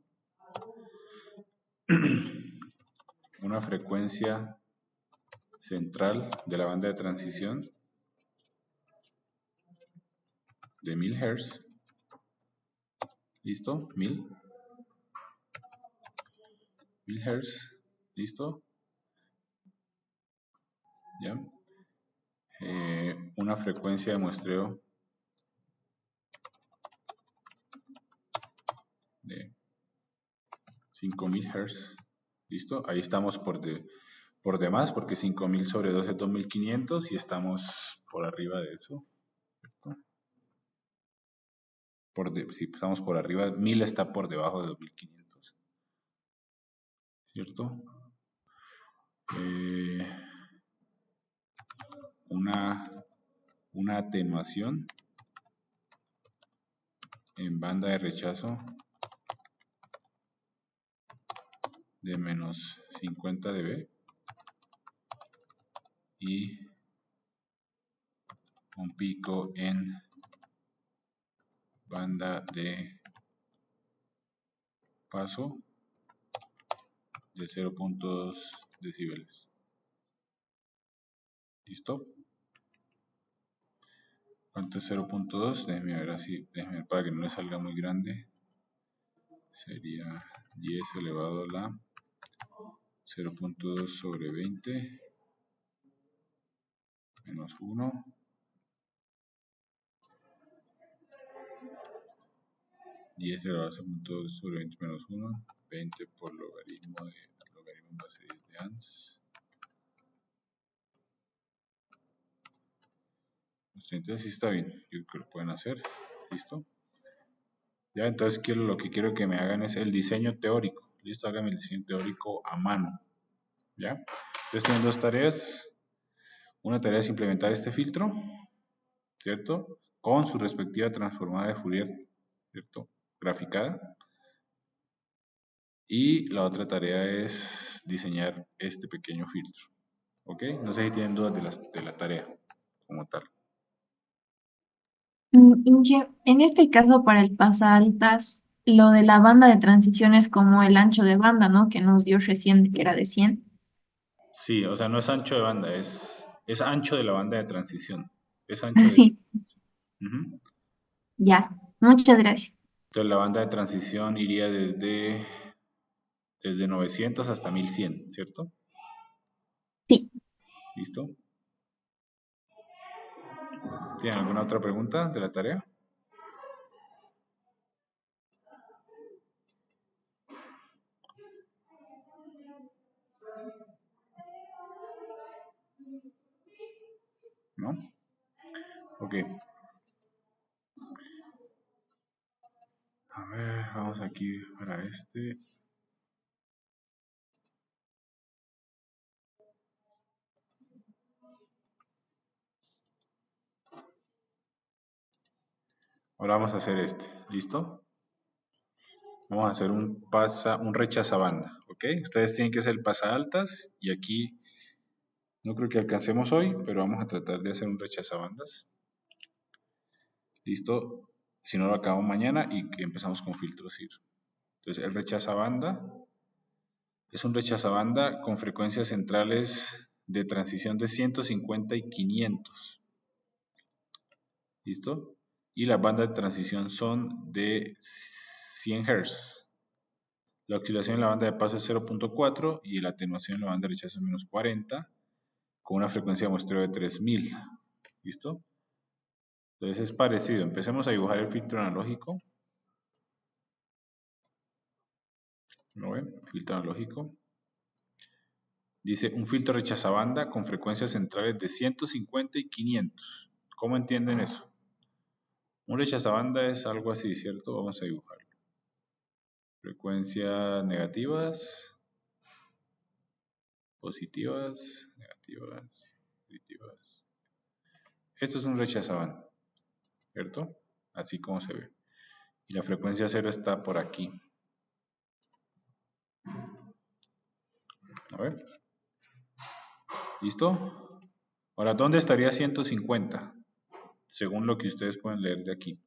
Una frecuencia central de la banda de transición de 1000 Hz. ¿Listo? 1000 Hz. ¿Listo? ¿Ya? Una frecuencia de muestreo de 5000 Hz. ¿Listo? Ahí estamos por demás, porque 5000 sobre 2 es 2500 y estamos por arriba de eso. Si estamos por arriba, 1000 está por debajo de 2500. ¿Cierto? Una atenuación en banda de rechazo de menos 50 dB y un pico en banda de paso de 0.2 decibeles. ¿Listo? ¿Cuánto es 0.2? Déjenme ver así, déjenme ver para que no le salga muy grande. Sería 10 elevado a la 0.2 sobre 20 menos 1. 10 elevado a 0.2 sobre 20 menos 1. 20 por logaritmo en base 10 de ANS. Entonces sí está bien, yo creo que lo pueden hacer. ¿Listo? Ya, entonces lo que quiero que me hagan es el diseño teórico. ¿Listo? Háganme el diseño teórico a mano. ¿Ya? Entonces tienen dos tareas. Una tarea es implementar este filtro, ¿cierto? Con su respectiva transformada de Fourier, ¿cierto? Graficada. Y la otra tarea es diseñar este pequeño filtro. ¿Ok? No sé si tienen dudas de la tarea como tal. Inge, en este caso para el pasaaltas, lo de la banda de transición es como el ancho de banda, ¿no? Que nos dio recién, que era de 100. Sí, o sea, no es ancho de banda, es ancho de la banda de transición. Es ancho de... Sí, Ujú. ya. Muchas gracias. Entonces la banda de transición iría desde 900 hasta 1100, ¿cierto? Sí. ¿Listo? ¿Tienen alguna otra pregunta de la tarea? ¿No? Ok. A ver, vamos aquí para este. Ahora vamos a hacer este. ¿Listo? Vamos a hacer un rechazabanda. ¿Ok? Ustedes tienen que hacer el pasaaltas y aquí no creo que alcancemos hoy, pero vamos a tratar de hacer un rechazabandas. ¿Listo? Si no lo acabamos mañana y que empezamos con filtros IR. Entonces el rechazabanda es un rechazabanda con frecuencias centrales de transición de 150 y 500. ¿Listo? Y las bandas de transición son de 100 Hz. La oscilación en la banda de paso es 0.4 y la atenuación en la banda de rechazo es menos 40 con una frecuencia de muestreo de 3000. ¿Listo? Entonces es parecido. Empecemos a dibujar el filtro analógico. ¿Lo ven? Filtro analógico. Dice un filtro rechazabanda con frecuencias centrales de 150 y 500. ¿Cómo entienden eso? Un rechazabanda es algo así, ¿cierto? Vamos a dibujarlo. Frecuencias negativas, positivas, negativas, positivas. Esto es un rechazabanda, ¿cierto? Así como se ve. Y la frecuencia cero está por aquí. A ver. ¿Listo? Ahora, ¿dónde estaría 150? Según lo que ustedes pueden leer de aquí.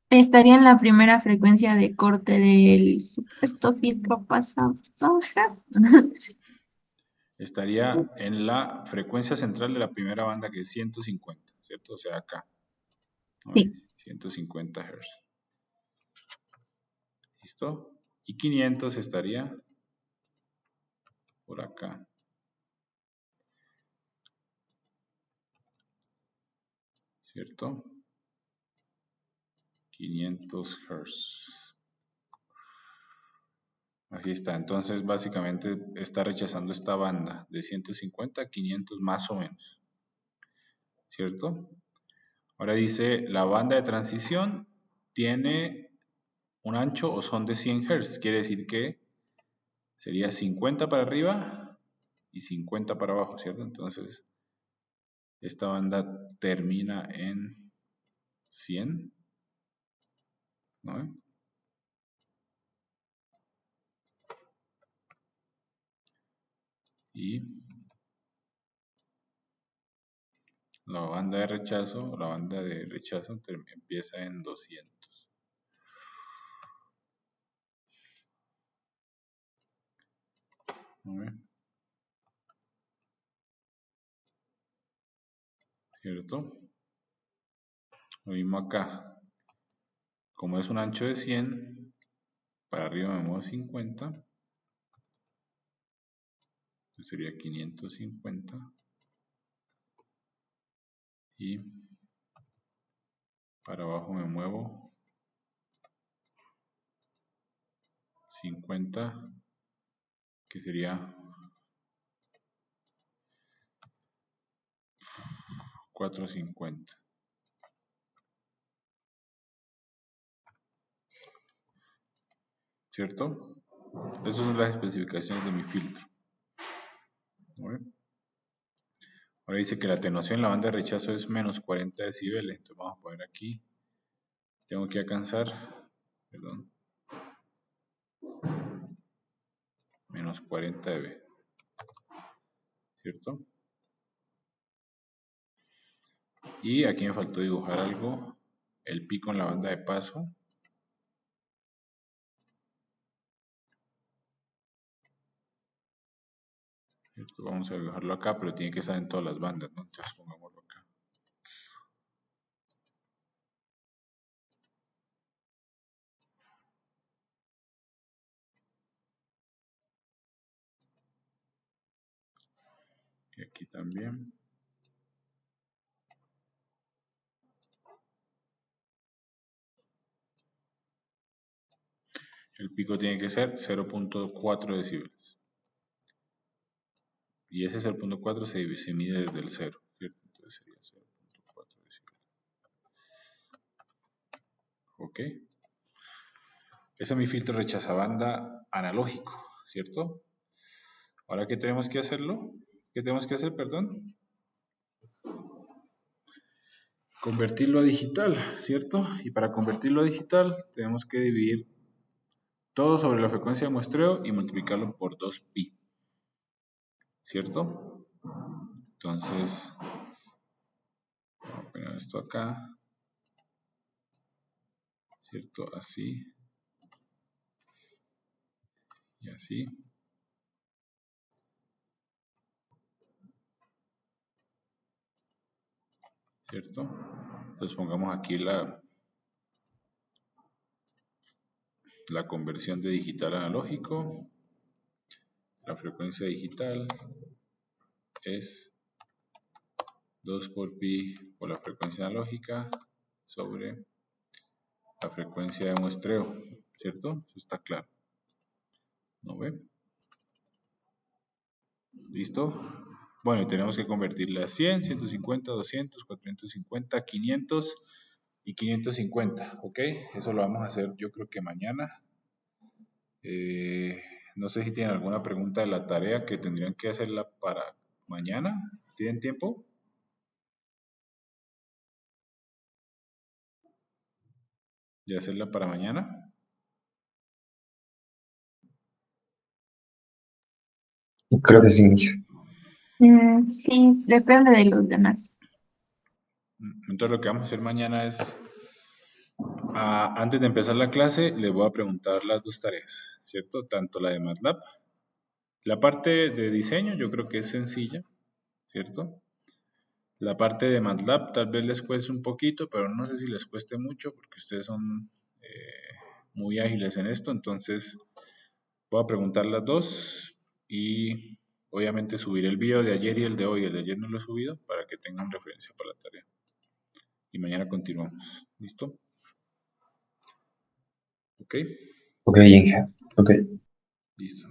Estaría en la primera frecuencia de corte del supuesto filtro pasabajas. Estaría en la frecuencia central de la primera banda, que es 150, ¿cierto? O sea, acá. ¿No ve? Sí, 150 Hz. ¿Listo? Y 500 estaría por acá. ¿Cierto? 500 Hz. Aquí está. Entonces, básicamente está rechazando esta banda de 150 a 500 más o menos. ¿Cierto? Ahora dice, la banda de transición tiene un ancho o son de 100 Hz. Quiere decir que sería 50 para arriba y 50 para abajo, ¿cierto? Entonces, esta banda termina en 100, ¿no? Y la banda de rechazo empieza en 200. ¿No? ¿Cierto? Lo mismo acá. Como es un ancho de 100, para arriba me muevo 50. Sería 550. Y para abajo me muevo 50, que sería 450. ¿Cierto? Esas son las especificaciones de mi filtro. ¿No? Ahora dice que la atenuación en la banda de rechazo es menos 40 decibeles. Entonces vamos a poner aquí. Tengo que alcanzar, perdón, menos 40 dB. ¿Cierto? Y aquí me faltó dibujar algo. El pico en la banda de paso. ¿Cierto? Vamos a dibujarlo acá, pero tiene que estar en todas las bandas, ¿no? Entonces pongámoslo acá. Y aquí también. El pico tiene que ser 0.4 decibeles. Y ese 0.4 se mide desde el 0, ¿cierto? Entonces sería 0.4 decibeles. ¿Ok? Ese es mi filtro rechazabanda analógico, ¿cierto? Ahora, ¿qué tenemos que hacerlo? ¿Qué tenemos que hacer, perdón? Convertirlo a digital, ¿cierto? Y para convertirlo a digital tenemos que dividir todo sobre la frecuencia de muestreo y multiplicarlo por 2pi, ¿cierto? Entonces, vamos a poner esto acá, ¿cierto? Así y así. ¿Cierto? Entonces pongamos aquí la conversión de digital a analógico. La frecuencia digital es 2 por pi por la frecuencia analógica sobre la frecuencia de muestreo, ¿cierto? Eso está claro. ¿No ve? ¿Listo? Bueno, y tenemos que convertirla a 100, 150, 200, 450, 500 y 550, ¿ok? Eso lo vamos a hacer yo creo que mañana. No sé si tienen alguna pregunta de la tarea que tendrían que hacerla para mañana. ¿Tienen tiempo? ¿De hacerla para mañana? Creo que sí, Miguel. Sí, depende de los demás. Entonces lo que vamos a hacer mañana es Antes de empezar la clase, les voy a preguntar las dos tareas, ¿cierto? Tanto la de MATLAB. La parte de diseño yo creo que es sencilla, ¿cierto? La parte de MATLAB tal vez les cueste un poquito, pero no sé si les cueste mucho porque ustedes son muy ágiles en esto. Entonces voy a preguntar las dos y obviamente subiré el video de ayer y el de hoy. El de ayer no lo he subido para que tengan referencia para la tarea. Y mañana continuamos. ¿Listo? ¿Ok? Ok, Inge. Ok. Listo.